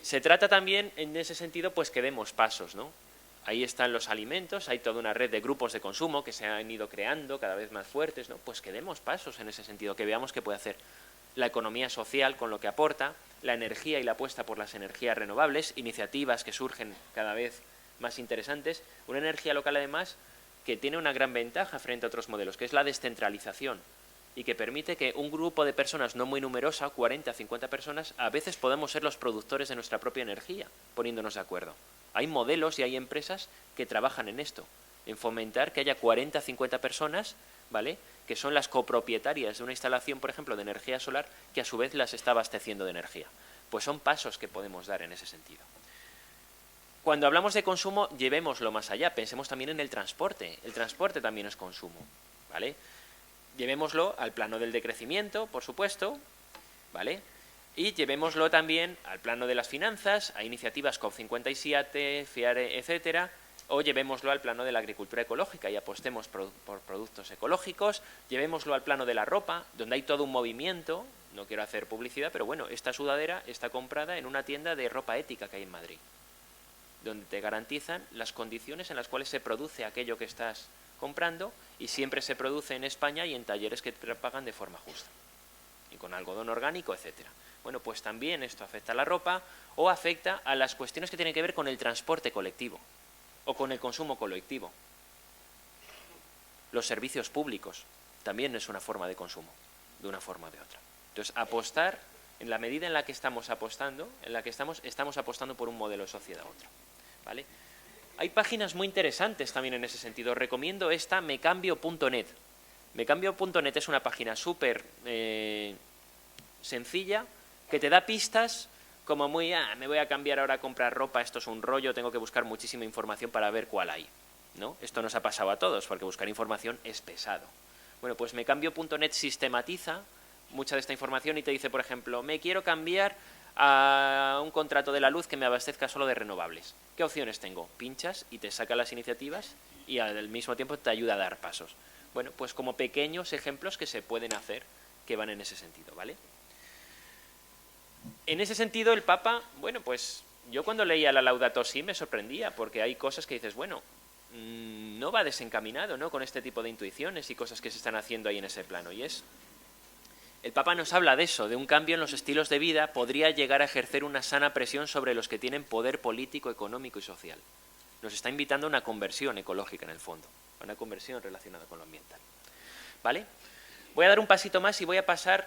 Se trata también, en ese sentido, pues que demos pasos, ¿no? Ahí están los alimentos, hay toda una red de grupos de consumo que se han ido creando cada vez más fuertes, ¿no? Pues que demos pasos en ese sentido, que veamos qué puede hacer la economía social con lo que aporta, la energía y la apuesta por las energías renovables, iniciativas que surgen cada vez más interesantes, una energía local además que tiene una gran ventaja frente a otros modelos, que es la descentralización, y que permite que un grupo de personas no muy numerosa, 40, 50 personas, a veces podamos ser los productores de nuestra propia energía, poniéndonos de acuerdo. Hay modelos y hay empresas que trabajan en esto, en fomentar que haya 40, 50 personas, ¿vale?, que son las copropietarias de una instalación, por ejemplo, de energía solar, que a su vez las está abasteciendo de energía. Pues son pasos que podemos dar en ese sentido. Cuando hablamos de consumo, llevémoslo más allá, pensemos también en el transporte. El transporte también es consumo, ¿vale? Llevémoslo al plano del decrecimiento, por supuesto, ¿vale? Y llevémoslo también al plano de las finanzas, a iniciativas COP57, FIARE, etcétera, o llevémoslo al plano de la agricultura ecológica y apostemos por productos ecológicos, llevémoslo al plano de la ropa, donde hay todo un movimiento, no quiero hacer publicidad, pero bueno, esta sudadera está comprada en una tienda de ropa ética que hay en Madrid, donde te garantizan las condiciones en las cuales se produce aquello que estás comprando, y siempre se produce en España y en talleres que te pagan de forma justa, y con algodón orgánico, etcétera. Bueno, pues también esto afecta a la ropa o afecta a las cuestiones que tienen que ver con el transporte colectivo o con el consumo colectivo. Los servicios públicos también es una forma de consumo, de una forma o de otra. Entonces, apostar, en la medida en la que estamos apostando, estamos apostando por un modelo de sociedad a otro, ¿vale? Hay páginas muy interesantes también en ese sentido. Recomiendo esta, mecambio.net. Mecambio.net es una página súper sencilla, que te da pistas como muy, me voy a cambiar ahora a comprar ropa, esto es un rollo, tengo que buscar muchísima información para ver cuál hay, ¿no? Esto nos ha pasado a todos, porque buscar información es pesado. Bueno, pues mecambio.net sistematiza mucha de esta información y te dice, por ejemplo, me quiero cambiar a un contrato de la luz que me abastezca solo de renovables. ¿Qué opciones tengo? Pinchas y te saca las iniciativas y al mismo tiempo te ayuda a dar pasos. Bueno, pues como pequeños ejemplos que se pueden hacer que van en ese sentido, ¿vale? En ese sentido, el Papa, bueno, pues yo cuando leía la Laudato Si me sorprendía, porque hay cosas que dices, bueno, no va desencaminado, ¿no?, con este tipo de intuiciones y cosas que se están haciendo ahí en ese plano. Y el Papa nos habla de eso, de un cambio en los estilos de vida, podría llegar a ejercer una sana presión sobre los que tienen poder político, económico y social. Nos está invitando a una conversión ecológica en el fondo, a una conversión relacionada con lo ambiental. ¿Vale? Voy a dar un pasito más y voy a pasar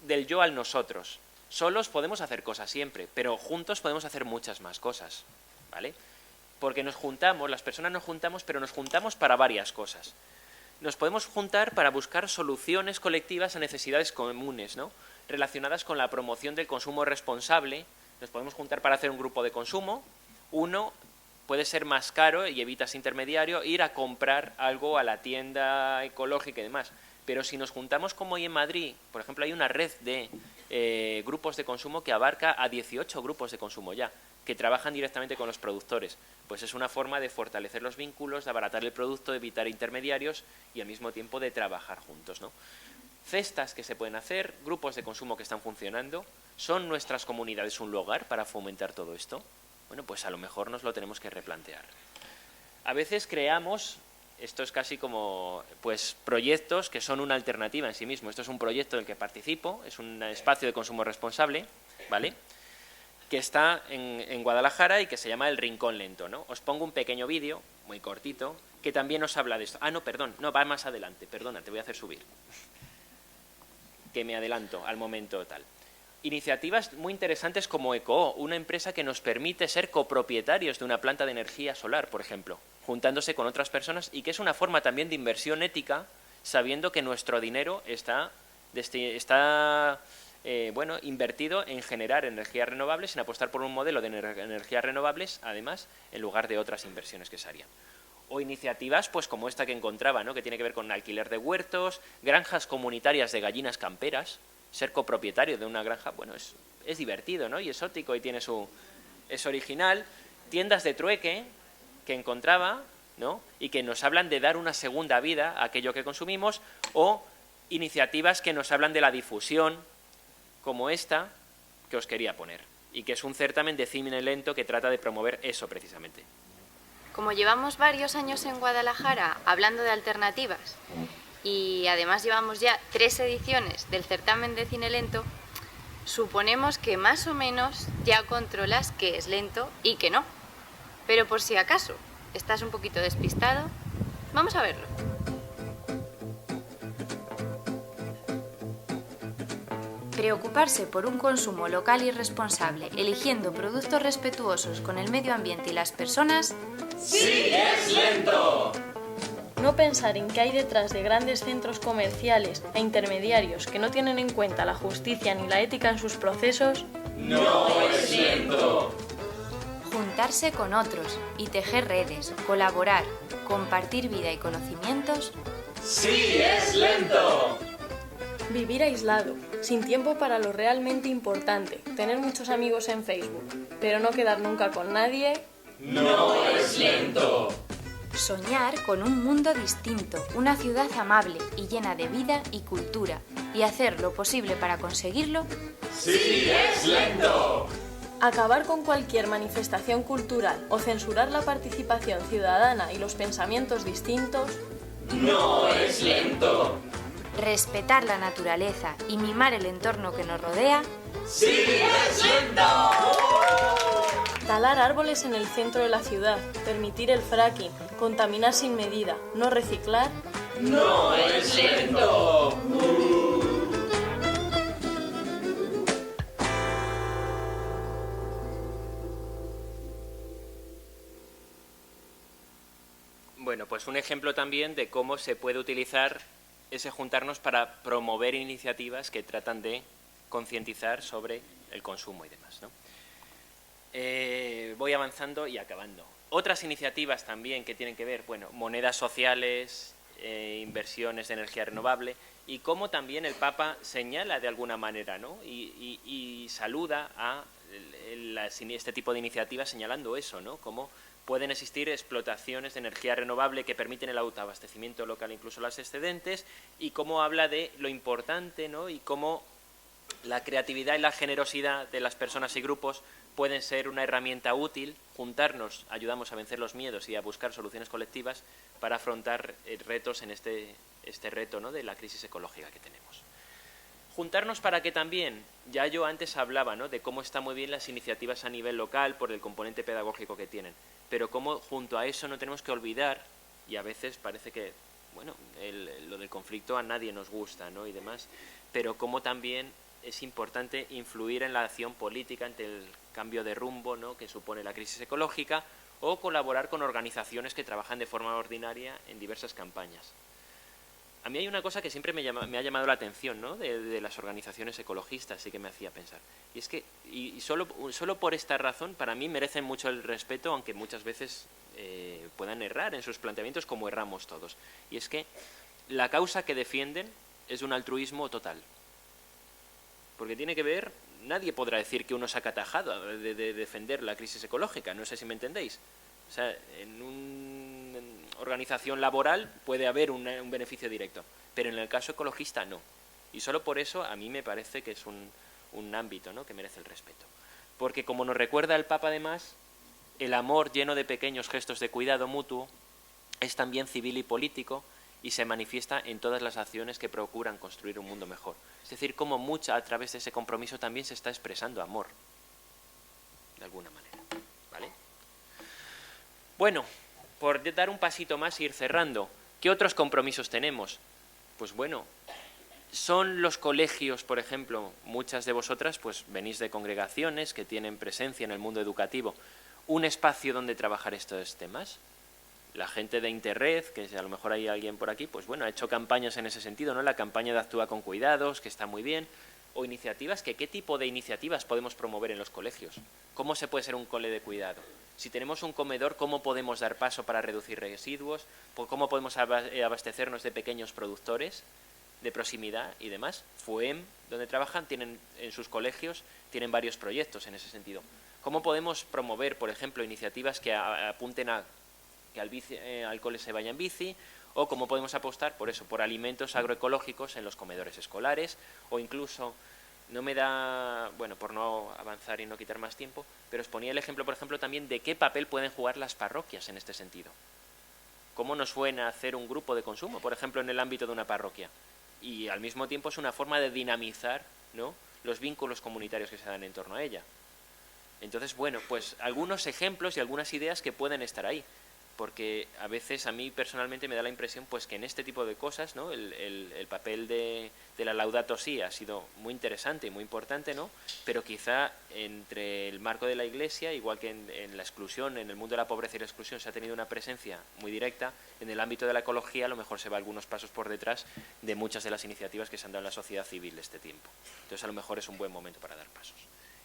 del yo al nosotros. Solos podemos hacer cosas siempre, pero juntos podemos hacer muchas más cosas, ¿vale? Porque nos juntamos, las personas nos juntamos, pero nos juntamos para varias cosas. Nos podemos juntar para buscar soluciones colectivas a necesidades comunes, ¿no?, relacionadas con la promoción del consumo responsable. Nos podemos juntar para hacer un grupo de consumo. Uno puede ser más caro y evitas intermediario, ir a comprar algo a la tienda ecológica y demás. Pero si nos juntamos como hoy en Madrid, por ejemplo, hay una red de grupos de consumo que abarca a 18 grupos de consumo ya, que trabajan directamente con los productores. Pues es una forma de fortalecer los vínculos, de abaratar el producto, de evitar intermediarios y al mismo tiempo de trabajar juntos, ¿no? Cestas que se pueden hacer, grupos de consumo que están funcionando. ¿Son nuestras comunidades un lugar para fomentar todo esto? Bueno, pues a lo mejor nos lo tenemos que replantear. A veces creamos, esto es casi como pues proyectos que son una alternativa en sí mismo. Esto es un proyecto en el que participo, es un espacio de consumo responsable, ¿vale? Que está en Guadalajara y que se llama El Rincón Lento, ¿no? Os pongo un pequeño vídeo, muy cortito, que también os habla de esto. Ah, no, perdón, no, va más adelante, perdona, te voy a hacer subir. Que me adelanto al momento tal. Iniciativas muy interesantes como ECO, una empresa que nos permite ser copropietarios de una planta de energía solar, por ejemplo, juntándose con otras personas, y que es una forma también de inversión ética, sabiendo que nuestro dinero está invertido en generar energías renovables, en apostar por un modelo de energías renovables, además, en lugar de otras inversiones que se harían. O iniciativas pues como esta que encontraba, ¿no? Que tiene que ver con alquiler de huertos, granjas comunitarias de gallinas camperas. Ser copropietario de una granja, bueno, es divertido, ¿no? Y exótico y es original. Tiendas de trueque que encontraba, ¿no? Y que nos hablan de dar una segunda vida a aquello que consumimos, o iniciativas que nos hablan de la difusión, como esta que os quería poner, y que es un certamen de cine lento que trata de promover eso precisamente. Como llevamos varios años en Guadalajara hablando de alternativas y además llevamos ya 3 ediciones del certamen de cine lento, suponemos que más o menos ya controlas qué es lento y qué no. Pero por si acaso estás un poquito despistado, vamos a verlo. Preocuparse por un consumo local y responsable, eligiendo productos respetuosos con el medio ambiente y las personas... ¡Sí es lento! No pensar en qué hay detrás de grandes centros comerciales e intermediarios que no tienen en cuenta la justicia ni la ética en sus procesos... ¡No es lento! Juntarse con otros y tejer redes, colaborar, compartir vida y conocimientos... ¡Sí es lento! Vivir aislado, sin tiempo para lo realmente importante, tener muchos amigos en Facebook, pero no quedar nunca con nadie... ¡No es lento! Soñar con un mundo distinto, una ciudad amable y llena de vida y cultura, y hacer lo posible para conseguirlo... ¡Sí es lento! Acabar con cualquier manifestación cultural o censurar la participación ciudadana y los pensamientos distintos... ¡No es lento! Respetar la naturaleza y mimar el entorno que nos rodea... ¡Sí es lento! Talar árboles en el centro de la ciudad, permitir el fracking, contaminar sin medida, no reciclar... ¡No es lento! Bueno, pues un ejemplo también de cómo se puede utilizar ese juntarnos para promover iniciativas que tratan de concientizar sobre el consumo y demás, ¿no? Voy avanzando y acabando. Otras iniciativas también que tienen que ver, bueno, monedas sociales, inversiones de energía renovable, y cómo también el Papa señala de alguna manera, ¿no? y saluda a este tipo de iniciativas señalando eso, ¿no? Cómo pueden existir explotaciones de energía renovable que permiten el autoabastecimiento local, incluso las excedentes, y cómo habla de lo importante, ¿no? Y cómo la creatividad y la generosidad de las personas y grupos pueden ser una herramienta útil. Juntarnos ayudamos a vencer los miedos y a buscar soluciones colectivas para afrontar retos en este reto, ¿no? De la crisis ecológica que tenemos. Juntarnos para que también, ya yo antes hablaba, ¿no? De cómo están muy bien las iniciativas a nivel local por el componente pedagógico que tienen, pero cómo junto a eso no tenemos que olvidar, y a veces parece que, bueno, lo del conflicto a nadie nos gusta, ¿no? Y demás, pero cómo también es importante influir en la acción política ante el cambio de rumbo, ¿no? Que supone la crisis ecológica, o colaborar con organizaciones que trabajan de forma ordinaria en diversas campañas. A mí hay una cosa que siempre me ha llamado la atención, ¿no? de las organizaciones ecologistas, y que me hacía pensar. Y es que, y solo por esta razón, para mí merecen mucho el respeto, aunque muchas veces puedan errar en sus planteamientos, como erramos todos. Y es que la causa que defienden es un altruismo total. Porque tiene que ver, nadie podrá decir que uno se ha atajado de defender la crisis ecológica, no sé si me entendéis. O sea, en una organización laboral puede haber un beneficio directo, pero en el caso ecologista no. Y solo por eso a mí me parece que es un ámbito, ¿no? Que merece el respeto. Porque como nos recuerda el Papa además, el amor lleno de pequeños gestos de cuidado mutuo es también civil y político, y se manifiesta en todas las acciones que procuran construir un mundo mejor. Es decir, cómo a través de ese compromiso también se está expresando amor, de alguna manera, ¿vale? Bueno, por dar un pasito más e ir cerrando, ¿qué otros compromisos tenemos? Pues bueno, son los colegios, por ejemplo, muchas de vosotras pues venís de congregaciones que tienen presencia en el mundo educativo, un espacio donde trabajar estos temas. La gente de Interred, que a lo mejor hay alguien por aquí, pues bueno, ha hecho campañas en ese sentido, ¿no? La campaña de Actúa con Cuidados, que está muy bien, o iniciativas, ¿qué tipo de iniciativas podemos promover en los colegios? ¿Cómo se puede ser un cole de cuidado? Si tenemos un comedor, ¿cómo podemos dar paso para reducir residuos? ¿Cómo podemos abastecernos de pequeños productores de proximidad y demás? FUEM, donde trabajan, tienen en sus colegios, tienen varios proyectos en ese sentido. ¿Cómo podemos promover, por ejemplo, iniciativas que apunten a que al cole se vaya en bici? O cómo podemos apostar por eso, por alimentos agroecológicos en los comedores escolares, o incluso, no me da, bueno, por no avanzar y no quitar más tiempo, pero os ponía el ejemplo, por ejemplo, también de qué papel pueden jugar las parroquias en este sentido. ¿Cómo nos suena hacer un grupo de consumo, por ejemplo, en el ámbito de una parroquia? Y al mismo tiempo es una forma de dinamizar, ¿no?, los vínculos comunitarios que se dan en torno a ella. Entonces, bueno, pues algunos ejemplos y algunas ideas que pueden estar ahí. Porque a veces a mí personalmente me da la impresión pues que en este tipo de cosas, ¿no?, el papel de la Laudato Si ha sido muy interesante y muy importante, ¿no?, pero quizá entre el marco de la Iglesia, igual que en la exclusión, en el mundo de la pobreza y la exclusión se ha tenido una presencia muy directa, en el ámbito de la ecología a lo mejor se va algunos pasos por detrás de muchas de las iniciativas que se han dado en la sociedad civil de este tiempo. Entonces a lo mejor es un buen momento para dar pasos.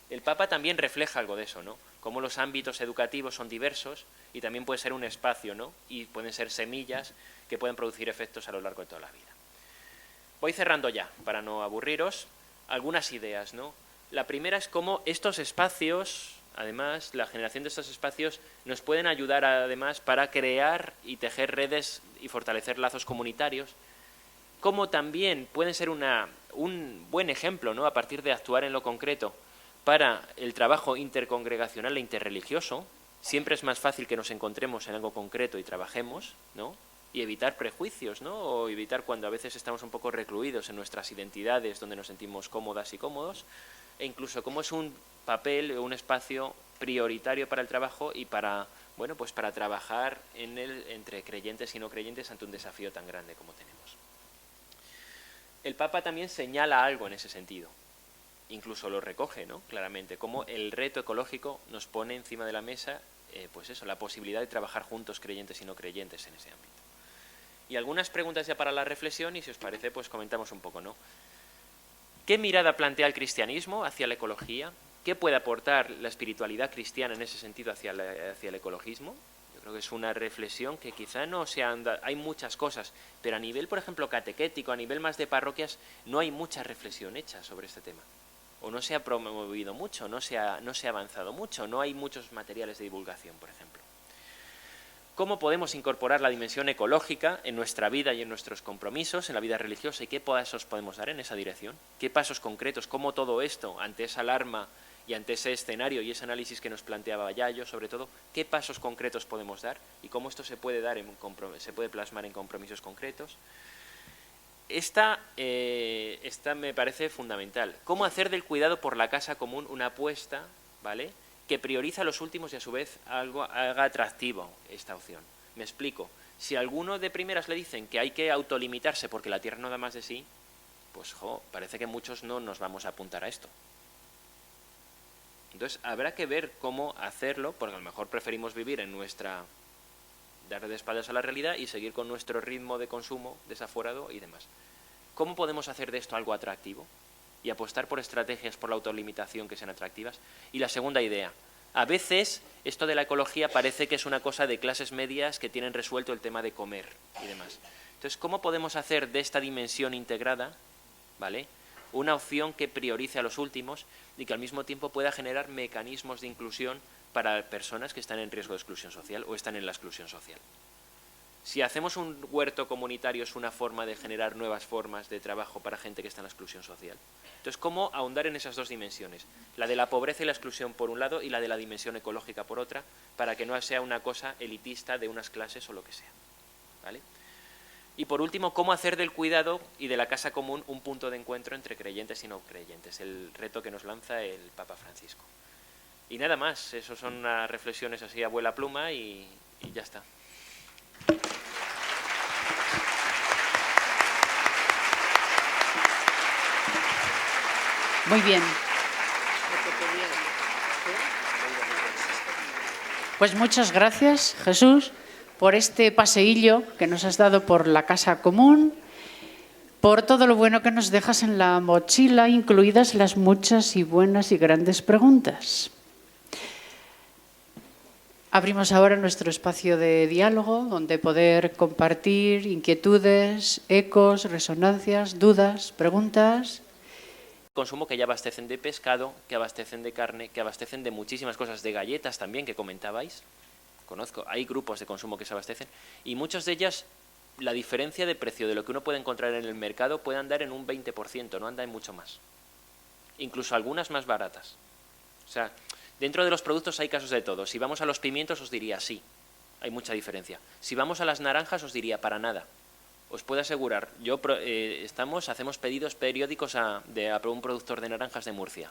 El Papa también refleja algo de eso, ¿no? Cómo los ámbitos educativos son diversos y también puede ser un espacio, ¿no?, y pueden ser semillas que pueden producir efectos a lo largo de toda la vida. Voy cerrando ya, para no aburriros, algunas ideas, ¿no? La primera es cómo estos espacios, además, la generación de estos espacios nos pueden ayudar además para crear y tejer redes y fortalecer lazos comunitarios, como también pueden ser un buen ejemplo, ¿no?, a partir de actuar en lo concreto, para el trabajo intercongregacional e interreligioso. Siempre es más fácil que nos encontremos en algo concreto y trabajemos, ¿no?, y evitar prejuicios, ¿no?, o evitar cuando a veces estamos un poco recluidos en nuestras identidades donde nos sentimos cómodas y cómodos, e incluso cómo es un papel o un espacio prioritario para el trabajo y para, bueno, pues para trabajar en él entre creyentes y no creyentes ante un desafío tan grande como tenemos. El Papa también señala algo en ese sentido. Incluso lo recoge, ¿no?, claramente, como el reto ecológico nos pone encima de la mesa, pues eso, la posibilidad de trabajar juntos creyentes y no creyentes en ese ámbito. Y algunas preguntas ya para la reflexión y si os parece pues comentamos un poco, ¿no? ¿Qué mirada plantea el cristianismo hacia la ecología? ¿Qué puede aportar la espiritualidad cristiana en ese sentido hacia el ecologismo? Yo creo que es una reflexión que quizá no se anda, hay muchas cosas, pero a nivel, por ejemplo, catequético, a nivel más de parroquias, no hay mucha reflexión hecha sobre este tema. O no se ha promovido mucho, no se ha avanzado mucho, no hay muchos materiales de divulgación, por ejemplo. ¿Cómo podemos incorporar la dimensión ecológica en nuestra vida y en nuestros compromisos, en la vida religiosa, y qué pasos podemos dar en esa dirección? ¿Qué pasos concretos? ¿Cómo todo esto, ante esa alarma y ante ese escenario y ese análisis que nos planteaba Yayo, sobre todo, qué pasos concretos podemos dar y cómo esto se puede plasmar en compromisos concretos? Esta me parece fundamental. ¿Cómo hacer del cuidado por la casa común una apuesta, ¿vale?, que prioriza a los últimos y a su vez haga atractivo esta opción? Me explico. Si a alguno de primeras le dicen que hay que autolimitarse porque la tierra no da más de sí, pues parece que muchos no nos vamos a apuntar a esto. Entonces habrá que ver cómo hacerlo, porque a lo mejor preferimos vivir en dar de espaldas a la realidad y seguir con nuestro ritmo de consumo desaforado y demás. ¿Cómo podemos hacer de esto algo atractivo? Y apostar por estrategias por la autolimitación que sean atractivas. Y la segunda idea, a veces esto de la ecología parece que es una cosa de clases medias que tienen resuelto el tema de comer y demás. Entonces, ¿cómo podemos hacer de esta dimensión integrada, ¿vale?, una opción que priorice a los últimos y que al mismo tiempo pueda generar mecanismos de inclusión para personas que están en riesgo de exclusión social o están en la exclusión social? Si hacemos un huerto comunitario es una forma de generar nuevas formas de trabajo para gente que está en la exclusión social. Entonces, ¿cómo ahondar en esas dos dimensiones? La de la pobreza y la exclusión por un lado y la de la dimensión ecológica por otra, para que no sea una cosa elitista de unas clases o lo que sea, ¿vale? Y por último, cómo hacer del cuidado y de la casa común un punto de encuentro entre creyentes y no creyentes, el reto que nos lanza el Papa Francisco. Y nada más, esos son unas reflexiones así a vuela pluma y ya está. Muy bien. Pues muchas gracias, Jesús, por este paseillo que nos has dado por la casa común, por todo lo bueno que nos dejas en la mochila, incluidas las muchas y buenas y grandes preguntas. Abrimos ahora nuestro espacio de diálogo, donde poder compartir inquietudes, ecos, resonancias, dudas, preguntas. Consumo que ya abastecen de pescado, que abastecen de carne, que abastecen de muchísimas cosas, de galletas también, que comentabais. Conozco, hay grupos de consumo que se abastecen, y muchas de ellas, la diferencia de precio de lo que uno puede encontrar en el mercado puede andar en un 20%, no anda en mucho más. Incluso algunas más baratas. O sea, dentro de los productos hay casos de todo. Si vamos a los pimientos os diría sí, hay mucha diferencia. Si vamos a las naranjas os diría para nada. Os puedo asegurar, hacemos pedidos periódicos a un productor de naranjas de Murcia.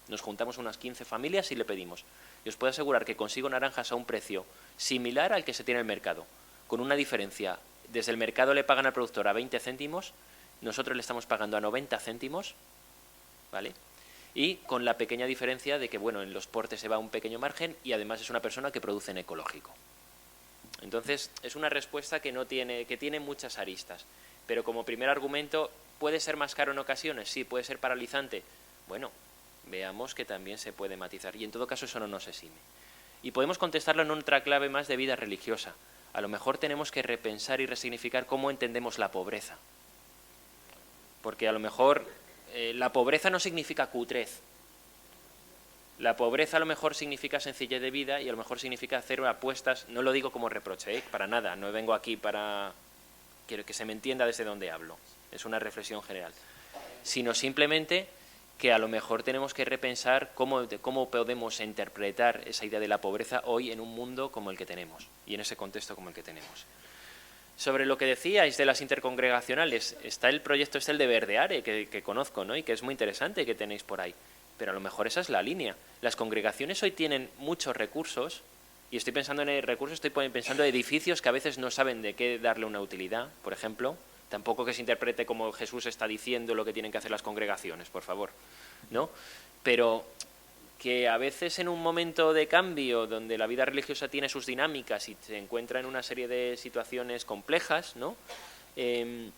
Nos juntamos unas 15 familias y le pedimos. Y os puedo asegurar que consigo naranjas a un precio similar al que se tiene en el mercado, con una diferencia. Desde el mercado le pagan al productor a 20 céntimos, nosotros le estamos pagando a 90 céntimos, ¿vale? Y con la pequeña diferencia de que, bueno, en los portes se va un pequeño margen y además es una persona que produce en ecológico. Entonces, es una respuesta que tiene muchas aristas. Pero como primer argumento, ¿puede ser más caro en ocasiones? Sí, puede ser paralizante. Bueno, veamos que también se puede matizar. Y en todo caso eso no nos exime. Y podemos contestarlo en otra clave más de vida religiosa. A lo mejor tenemos que repensar y resignificar cómo entendemos la pobreza. Porque a lo mejor la pobreza no significa cutrez. La pobreza a lo mejor significa sencillez de vida y a lo mejor significa hacer apuestas, no lo digo como reproche, para nada, no vengo aquí para... Quiero que se me entienda desde dónde hablo, es una reflexión general, sino simplemente que a lo mejor tenemos que repensar cómo podemos interpretar esa idea de la pobreza hoy en un mundo como el que tenemos y en ese contexto como el que tenemos. Sobre lo que decíais de las intercongregacionales, está el proyecto el de Verdeare, que conozco, ¿no? Y que es muy interesante que tenéis por ahí. Pero a lo mejor esa es la línea. Las congregaciones hoy tienen muchos recursos, y estoy pensando en recursos, estoy pensando en edificios que a veces no saben de qué darle una utilidad, por ejemplo. Tampoco que se interprete como Jesús está diciendo lo que tienen que hacer las congregaciones, por favor, ¿no? Pero que a veces en un momento de cambio donde la vida religiosa tiene sus dinámicas y se encuentra en una serie de situaciones complejas, ¿no? El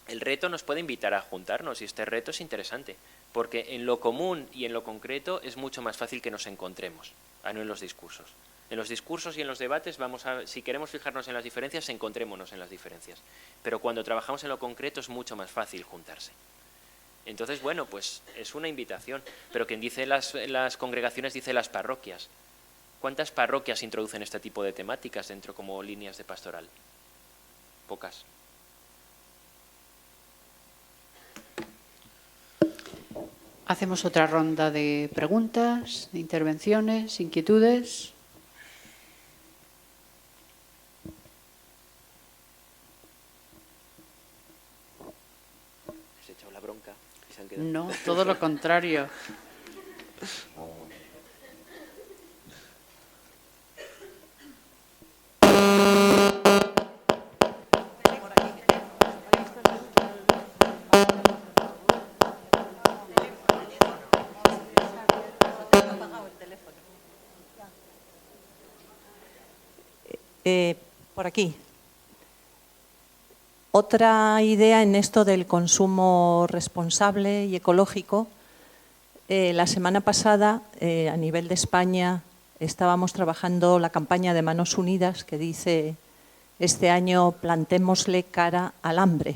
reto nos puede invitar a juntarnos y este reto es interesante, porque en lo común y en lo concreto es mucho más fácil que nos encontremos, no en los discursos. En los discursos y en los debates, si queremos fijarnos en las diferencias, encontrémonos en las diferencias. Pero cuando trabajamos en lo concreto es mucho más fácil juntarse. Entonces, bueno, pues es una invitación, pero quien dice las congregaciones dice las parroquias. ¿Cuántas parroquias introducen este tipo de temáticas dentro como líneas de pastoral? Pocas. Hacemos otra ronda de preguntas, de intervenciones, inquietudes. ¿Has echado la bronca? ¿Y se han quedado? No, todo lo contrario. Por aquí. Otra idea en esto del consumo responsable y ecológico. La semana pasada, a nivel de España, estábamos trabajando la campaña de Manos Unidas que dice: este año plantémosle cara al hambre.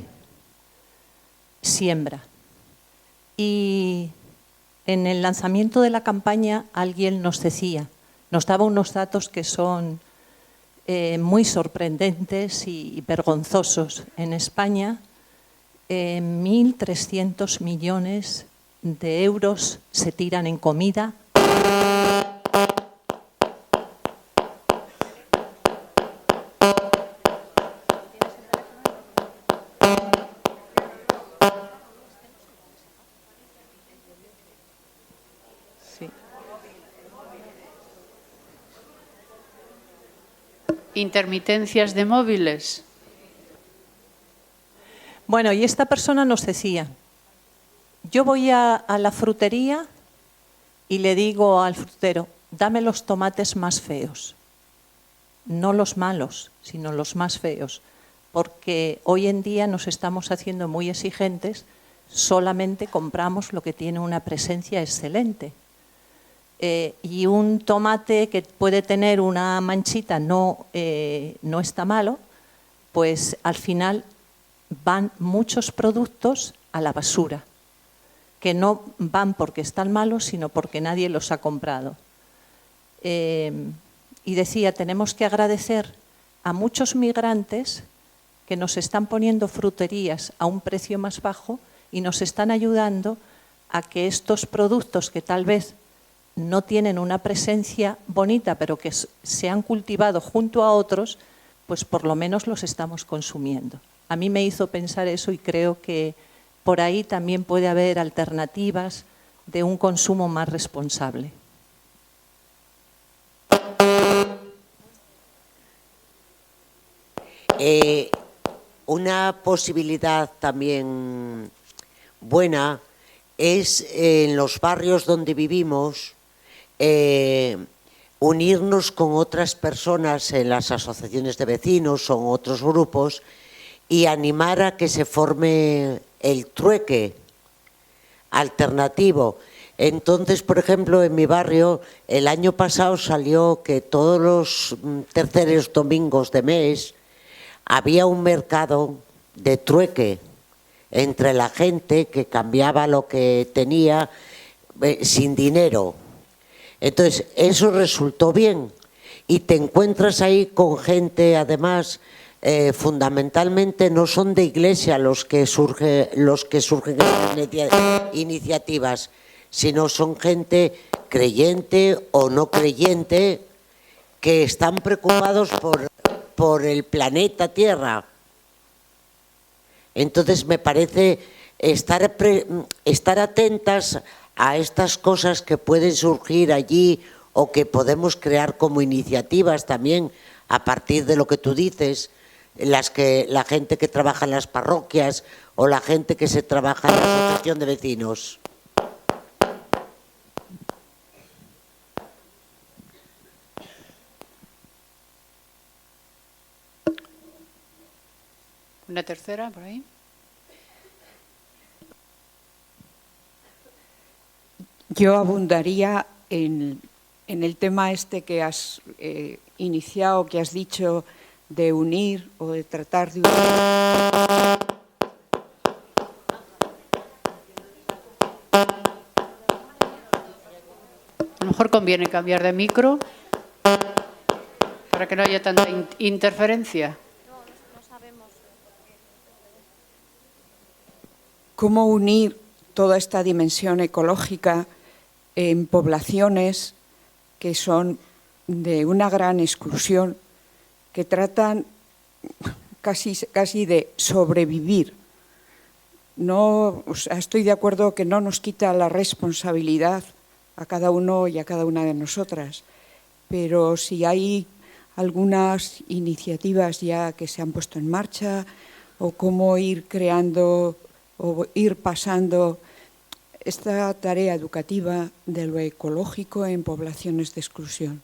Siembra. Y en el lanzamiento de la campaña alguien nos daba unos datos que son muy sorprendentes y vergonzosos. En España, 1.300 millones de euros se tiran en comida. intermitencias de móviles. Bueno, y esta persona nos decía, yo voy a la frutería y le digo al frutero, dame los tomates más feos. No los malos, sino los más feos. Porque hoy en día nos estamos haciendo muy exigentes, solamente compramos lo que tiene una presencia excelente. Y un tomate que puede tener una manchita no está malo, pues al final van muchos productos a la basura, que no van porque están malos, sino porque nadie los ha comprado. Y decía, tenemos que agradecer a muchos migrantes que nos están poniendo fruterías a un precio más bajo y nos están ayudando a que estos productos que tal vez no tienen una presencia bonita, pero que se han cultivado junto a otros, pues por lo menos los estamos consumiendo. A mí me hizo pensar eso y creo que por ahí también puede haber alternativas de un consumo más responsable. Una posibilidad también buena es en los barrios donde vivimos unirnos con otras personas en las asociaciones de vecinos o en otros grupos y animar a que se forme el trueque alternativo. Entonces, por ejemplo, en mi barrio el año pasado salió que todos los terceros domingos de mes había un mercado de trueque entre la gente que cambiaba lo que tenía sin dinero. Entonces, eso resultó bien y te encuentras ahí con gente, además, fundamentalmente no son de iglesia los que surgen estas iniciativas, sino son gente creyente o no creyente que están preocupados por el planeta Tierra. Entonces me parece estar atentas a estas cosas que pueden surgir allí o que podemos crear como iniciativas también a partir de lo que tú dices, la gente que trabaja en las parroquias o la gente que se trabaja en la asociación de vecinos. Una tercera por ahí. Yo abundaría en el tema este que has iniciado, que has dicho de unir o de tratar de unir. A lo mejor conviene cambiar de micro para que no haya tanta interferencia. ¿Cómo unir toda esta dimensión ecológica en poblaciones que son de una gran exclusión, que tratan casi de sobrevivir? No, estoy de acuerdo que no nos quita la responsabilidad a cada uno y a cada una de nosotras, pero si hay algunas iniciativas ya que se han puesto en marcha o cómo ir creando o ir pasando esta tarea educativa de lo ecológico en poblaciones de exclusión.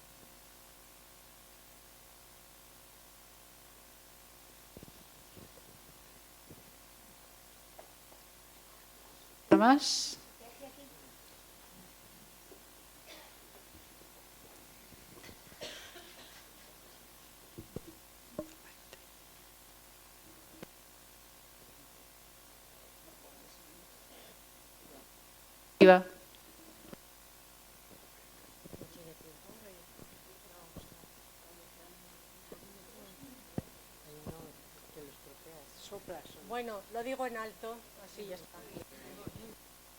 ¿Más? Bueno, lo digo en alto, así ya está.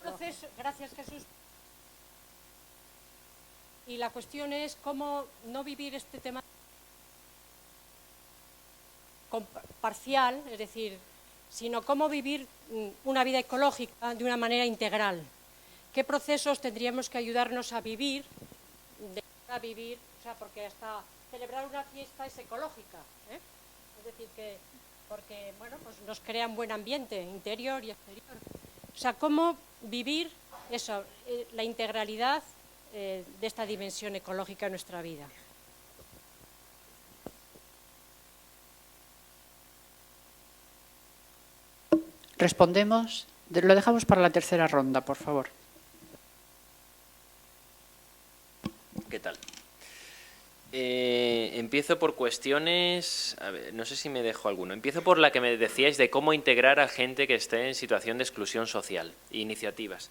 Entonces, gracias Jesús. Y la cuestión es cómo no vivir este tema parcial, es decir, sino cómo vivir una vida ecológica de una manera integral. ¿Qué procesos tendríamos que ayudarnos a vivir? O sea, porque hasta celebrar una fiesta es ecológica, ¿eh? Es decir, que porque bueno, pues nos crea un buen ambiente interior y exterior. O sea, cómo vivir eso, la integralidad de esta dimensión ecológica en nuestra vida. Respondemos. Lo dejamos para la tercera ronda, por favor. ¿Qué tal? Empiezo por cuestiones, a ver, no sé si me dejo alguno. Empiezo por la que me decíais de cómo integrar a gente que esté en situación de exclusión social, iniciativas.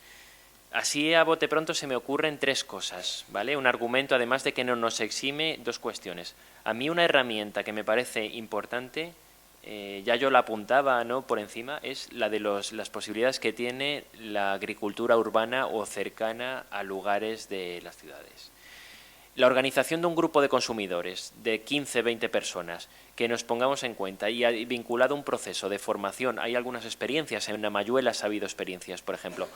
Así a bote pronto se me ocurren tres cosas, ¿vale? Un argumento, además de que no nos exime, dos cuestiones. A mí una herramienta que me parece importante, ya yo la apuntaba, ¿no?, por encima, es la de las posibilidades que tiene la agricultura urbana o cercana a lugares de las ciudades. La organización de un grupo de consumidores de 15, 20 personas que nos pongamos en cuenta y vinculado a un proceso de formación, hay algunas experiencias, en Namayuela ha habido experiencias, por ejemplo,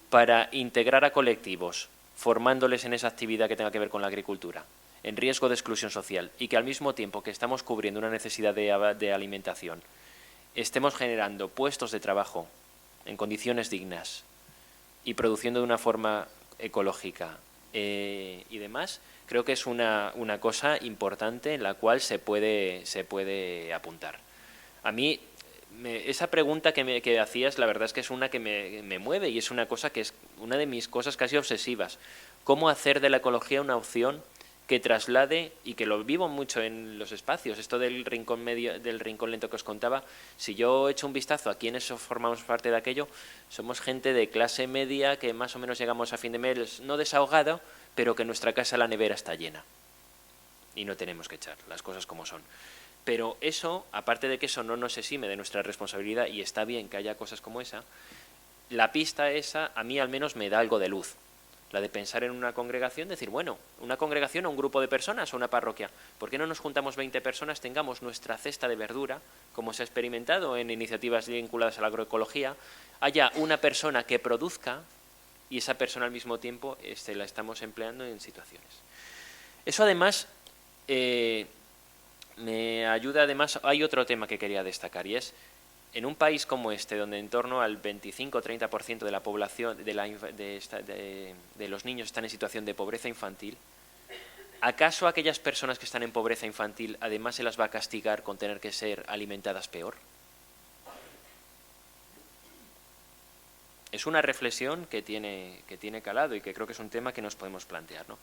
para integrar a colectivos, formándoles en esa actividad que tenga que ver con la agricultura, en riesgo de exclusión social, y que al mismo tiempo que estamos cubriendo una necesidad de alimentación, estemos generando puestos de trabajo en condiciones dignas y produciendo de una forma ecológica y demás, creo que es una cosa importante en la cual se puede apuntar. A mí, esa pregunta que hacías, la verdad es que es una que me mueve y es una cosa que es una de mis cosas casi obsesivas. ¿Cómo hacer de la ecología una opción que traslade, y que lo vivo mucho en los espacios, esto del rincón lento que os contaba? Si yo echo un vistazo a quienes formamos parte de aquello, somos gente de clase media que más o menos llegamos a fin de mes no desahogado, pero que en nuestra casa la nevera está llena y no tenemos que echar las cosas como son. Pero eso, aparte de que eso no nos exime de nuestra responsabilidad, y está bien que haya cosas como esa, la pista esa a mí al menos me da algo de luz. La de pensar en una congregación, decir, bueno, una congregación o un grupo de personas o una parroquia, ¿por qué no nos juntamos 20 personas, tengamos nuestra cesta de verdura, como se ha experimentado en iniciativas vinculadas a la agroecología, haya una persona que produzca y esa persona al mismo tiempo la estamos empleando en situaciones? Eso además me ayuda, además, hay otro tema que quería destacar, y es, en un país como este, donde en torno al 25-30% de la población, de los niños están en situación de pobreza infantil, ¿acaso aquellas personas que están en pobreza infantil además se las va a castigar con tener que ser alimentadas peor? Es una reflexión que tiene calado y que creo que es un tema que nos podemos plantear, ¿no?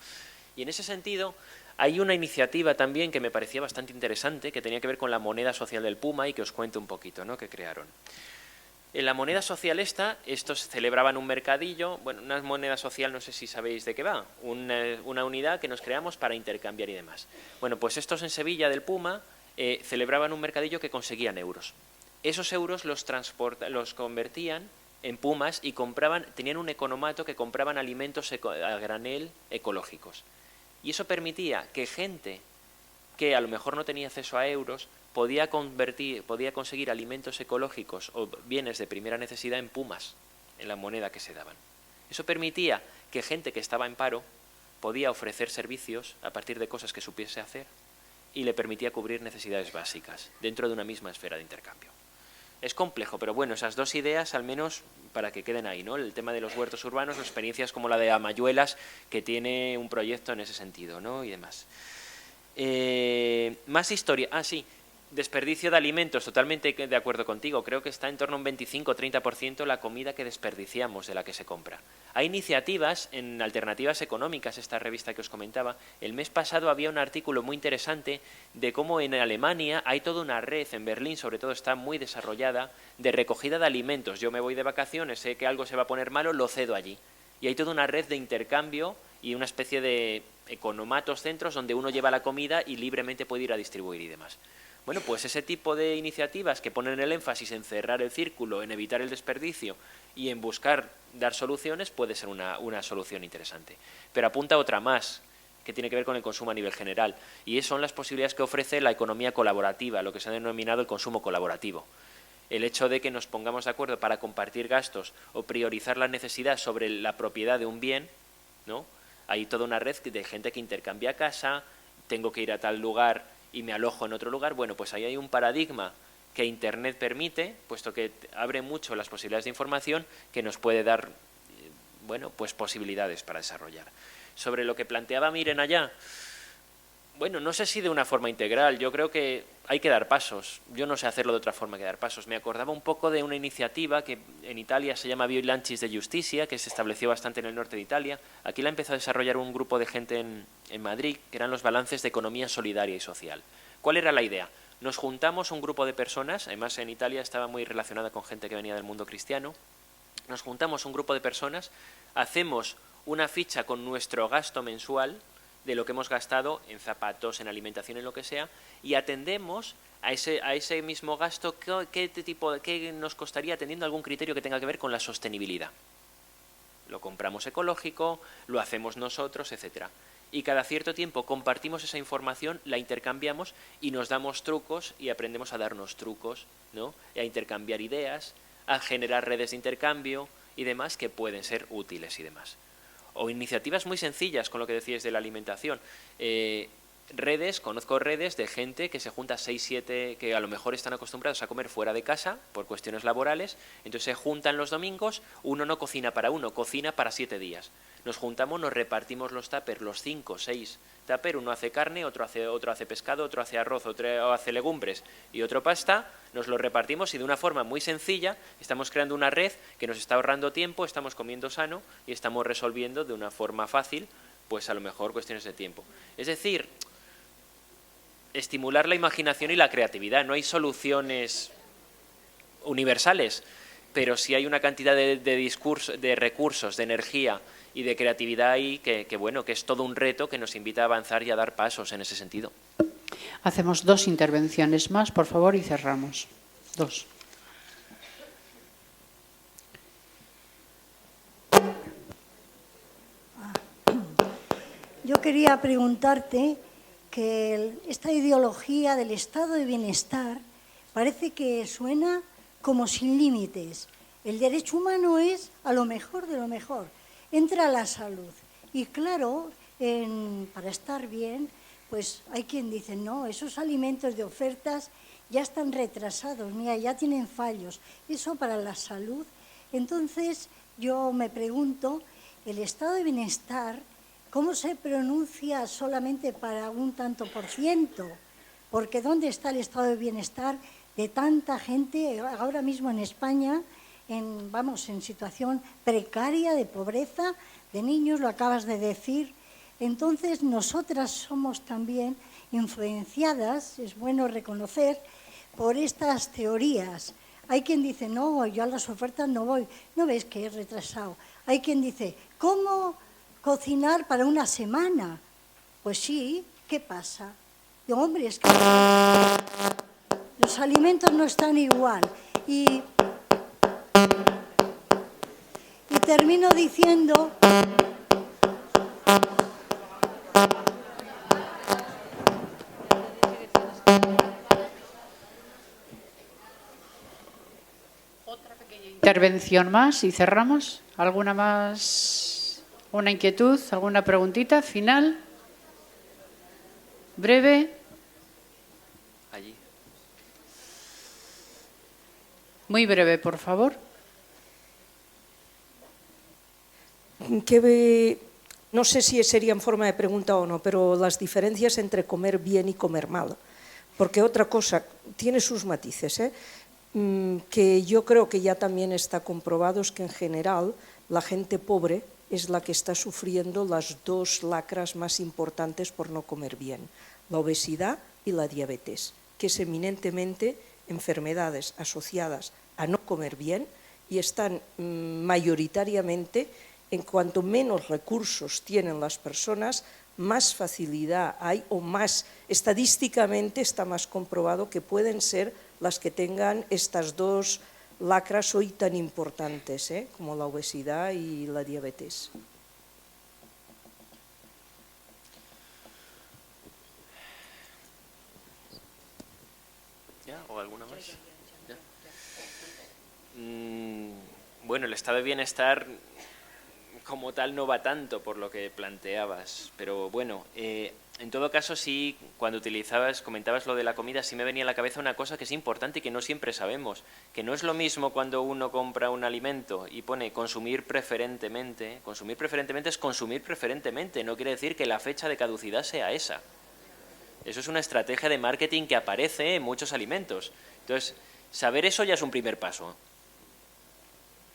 Y en ese sentido hay una iniciativa también que me parecía bastante interesante, que tenía que ver con la moneda social del Puma, y que os cuento un poquito, ¿no?, que crearon. En la moneda social estos celebraban un mercadillo, bueno, una moneda social, no sé si sabéis de qué va, una unidad que nos creamos para intercambiar y demás. Bueno, pues estos en Sevilla del Puma celebraban un mercadillo que conseguían euros. Esos euros los convertían en pumas y tenían un economato que compraban alimentos a granel ecológicos. Y eso permitía que gente que a lo mejor no tenía acceso a euros podía conseguir alimentos ecológicos o bienes de primera necesidad en pumas, en la moneda que se daban. Eso permitía que gente que estaba en paro podía ofrecer servicios a partir de cosas que supiese hacer, y le permitía cubrir necesidades básicas dentro de una misma esfera de intercambio. Es complejo, pero bueno, esas dos ideas al menos para que queden ahí, ¿no? El tema de los huertos urbanos, experiencias como la de Amayuelas, que tiene un proyecto en ese sentido, ¿no?, y demás. Más historia. Sí, desperdicio de alimentos, totalmente de acuerdo contigo. Creo que está en torno a un 25-30% la comida que desperdiciamos de la que se compra. Hay iniciativas en Alternativas Económicas, esta revista que os comentaba. El mes pasado había un artículo muy interesante de cómo en Alemania hay toda una red, en Berlín sobre todo está muy desarrollada, de recogida de alimentos. Yo me voy de vacaciones, sé que algo se va a poner malo, lo cedo allí. Y hay toda una red de intercambio y una especie de economatos, centros donde uno lleva la comida y libremente puede ir a distribuir y demás. Bueno, pues ese tipo de iniciativas que ponen el énfasis en cerrar el círculo, en evitar el desperdicio y en buscar dar soluciones, puede ser una solución interesante. Pero apunta otra más, que tiene que ver con el consumo a nivel general, y son las posibilidades que ofrece la economía colaborativa, lo que se ha denominado el consumo colaborativo. El hecho de que nos pongamos de acuerdo para compartir gastos o priorizar la necesidad sobre la propiedad de un bien, ¿no? Hay toda una red de gente que intercambia casa, tengo que ir a tal lugar y me alojo en otro lugar. Bueno, pues ahí hay un paradigma que Internet permite, puesto que abre mucho las posibilidades de información, que nos puede dar, bueno, pues posibilidades para desarrollar. Sobre lo que planteaba Miren allá, bueno, no sé si de una forma integral, yo creo que hay que dar pasos. Yo no sé hacerlo de otra forma que dar pasos. Me acordaba un poco de una iniciativa que en Italia se llama Bilancis de Justicia, que se estableció bastante en el norte de Italia. Aquí la empezó a desarrollar un grupo de gente en Madrid, que eran los balances de economía solidaria y social. ¿Cuál era la idea? Nos juntamos un grupo de personas, además en Italia estaba muy relacionada con gente que venía del mundo cristiano. Nos juntamos un grupo de personas, hacemos una ficha con nuestro gasto mensual, de lo que hemos gastado en zapatos, en alimentación, en lo que sea, y atendemos a ese mismo gasto qué nos costaría atendiendo algún criterio que tenga que ver con la sostenibilidad. Lo compramos ecológico, lo hacemos nosotros, etcétera. Y cada cierto tiempo compartimos esa información, la intercambiamos y nos damos trucos y aprendemos a darnos trucos, ¿no? Y a intercambiar ideas, a generar redes de intercambio y demás que pueden ser útiles y demás. O iniciativas muy sencillas con lo que decíais de la alimentación. Conozco redes de gente que se junta 6, 7, que a lo mejor están acostumbrados a comer fuera de casa por cuestiones laborales, entonces se juntan los domingos, uno no cocina para uno, cocina para 7 días. Nos juntamos, nos repartimos los tuppers, los 5, 6 tuppers, uno hace carne, otro hace pescado, otro hace arroz, otro hace legumbres y otro pasta, nos lo repartimos y de una forma muy sencilla estamos creando una red que nos está ahorrando tiempo, estamos comiendo sano y estamos resolviendo de una forma fácil, pues a lo mejor cuestiones de tiempo. Es decir, estimular la imaginación y la creatividad. No hay soluciones universales, pero sí hay una cantidad de recursos, de energía y de creatividad ahí que es todo un reto que nos invita a avanzar y a dar pasos en ese sentido. Hacemos 2 intervenciones más, por favor, y cerramos. 2. Yo quería preguntarte que esta ideología del estado de bienestar parece que suena como sin límites. El derecho humano es a lo mejor de lo mejor. Entra la salud. Y claro, para estar bien, pues hay quien dice, no, esos alimentos de ofertas ya están retrasados, mira, ya tienen fallos. Eso para la salud. Entonces yo me pregunto, el estado de bienestar, ¿cómo se pronuncia solamente para un tanto por ciento? Porque ¿dónde está el estado de bienestar de tanta gente ahora mismo en España, en situación precaria, de pobreza, de niños, lo acabas de decir? Entonces nosotras somos también influenciadas, es bueno reconocer, por estas teorías. Hay quien dice, no, yo a las ofertas no voy, no ves que es retrasado. Hay quien dice, ¿cómo cocinar para una semana? Pues sí, ¿qué pasa? Digo, hombre, es que los alimentos no están igual. Y termino diciendo intervención más y cerramos. ¿Alguna más? ¿Una inquietud? ¿Alguna preguntita final? ¿Breve? Allí. Muy breve, por favor. No sé si sería en forma de pregunta o no, pero las diferencias entre comer bien y comer mal. Porque otra cosa, tiene sus matices, que yo creo que ya también está comprobado, es que en general la gente pobre es la que está sufriendo las 2 lacras más importantes por no comer bien, la obesidad y la diabetes, que es eminentemente enfermedades asociadas a no comer bien y están mayoritariamente, en cuanto menos recursos tienen las personas, más facilidad hay o más, estadísticamente está más comprobado que pueden ser las que tengan estas 2 lacras hoy tan importantes, como la obesidad y la diabetes. ¿Ya? ¿O alguna más? ¿Ya? Bueno, el estado de bienestar como tal no va tanto por lo que planteabas, pero bueno, en todo caso sí, cuando comentabas lo de la comida, sí me venía a la cabeza una cosa que es importante y que no siempre sabemos, que no es lo mismo cuando uno compra un alimento y pone consumir preferentemente es consumir preferentemente, no quiere decir que la fecha de caducidad sea esa. Eso es una estrategia de marketing que aparece en muchos alimentos. Entonces, saber eso ya es un primer paso.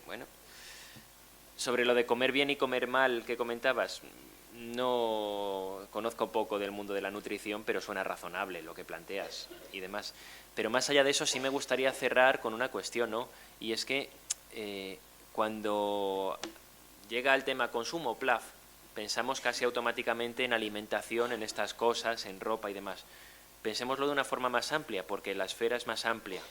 Bueno, sobre lo de comer bien y comer mal que comentabas, no conozco poco del mundo de la nutrición, pero suena razonable lo que planteas y demás. Pero más allá de eso sí me gustaría cerrar con una cuestión, ¿no? Y es que cuando llega el tema consumo, plaf, pensamos casi automáticamente en alimentación, en estas cosas, en ropa y demás. Pensémoslo de una forma más amplia, porque la esfera es más amplia.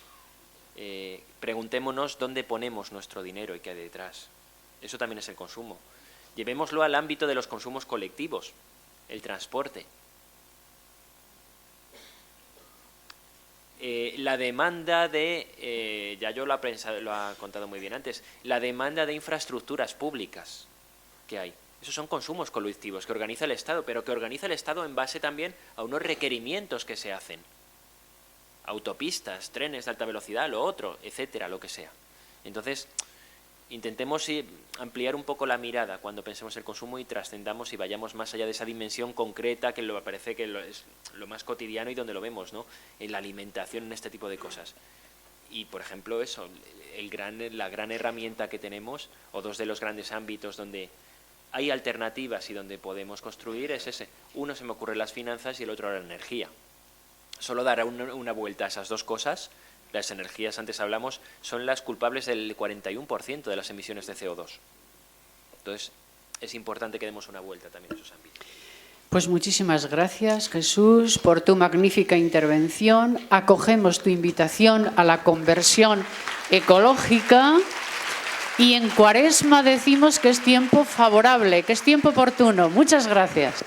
Preguntémonos dónde ponemos nuestro dinero y qué hay detrás. Eso también es el consumo. Llevémoslo al ámbito de los consumos colectivos, el transporte. La demanda de, Yayo lo ha contado muy bien antes, la demanda de infraestructuras públicas que hay. Esos son consumos colectivos que organiza el Estado, pero que organiza el Estado en base también a unos requerimientos que se hacen. Autopistas, trenes de alta velocidad, lo otro, etcétera, lo que sea. Entonces, intentemos ampliar un poco la mirada cuando pensemos el consumo y trascendamos y vayamos más allá de esa dimensión concreta que me parece que es lo más cotidiano y donde lo vemos, ¿no? En la alimentación, en este tipo de cosas. Y, por ejemplo, eso, la gran herramienta que tenemos, o dos de los grandes ámbitos donde hay alternativas y donde podemos construir es ese. Uno se me ocurre las finanzas y el otro la energía. Solo dar una vuelta a esas dos cosas. Las energías, antes hablamos, son las culpables del 41% de las emisiones de CO2. Entonces, es importante que demos una vuelta también a esos ámbitos. Pues muchísimas gracias, Jesús, por tu magnífica intervención. Acogemos tu invitación a la conversión ecológica y en Cuaresma decimos que es tiempo favorable, que es tiempo oportuno. Muchas gracias.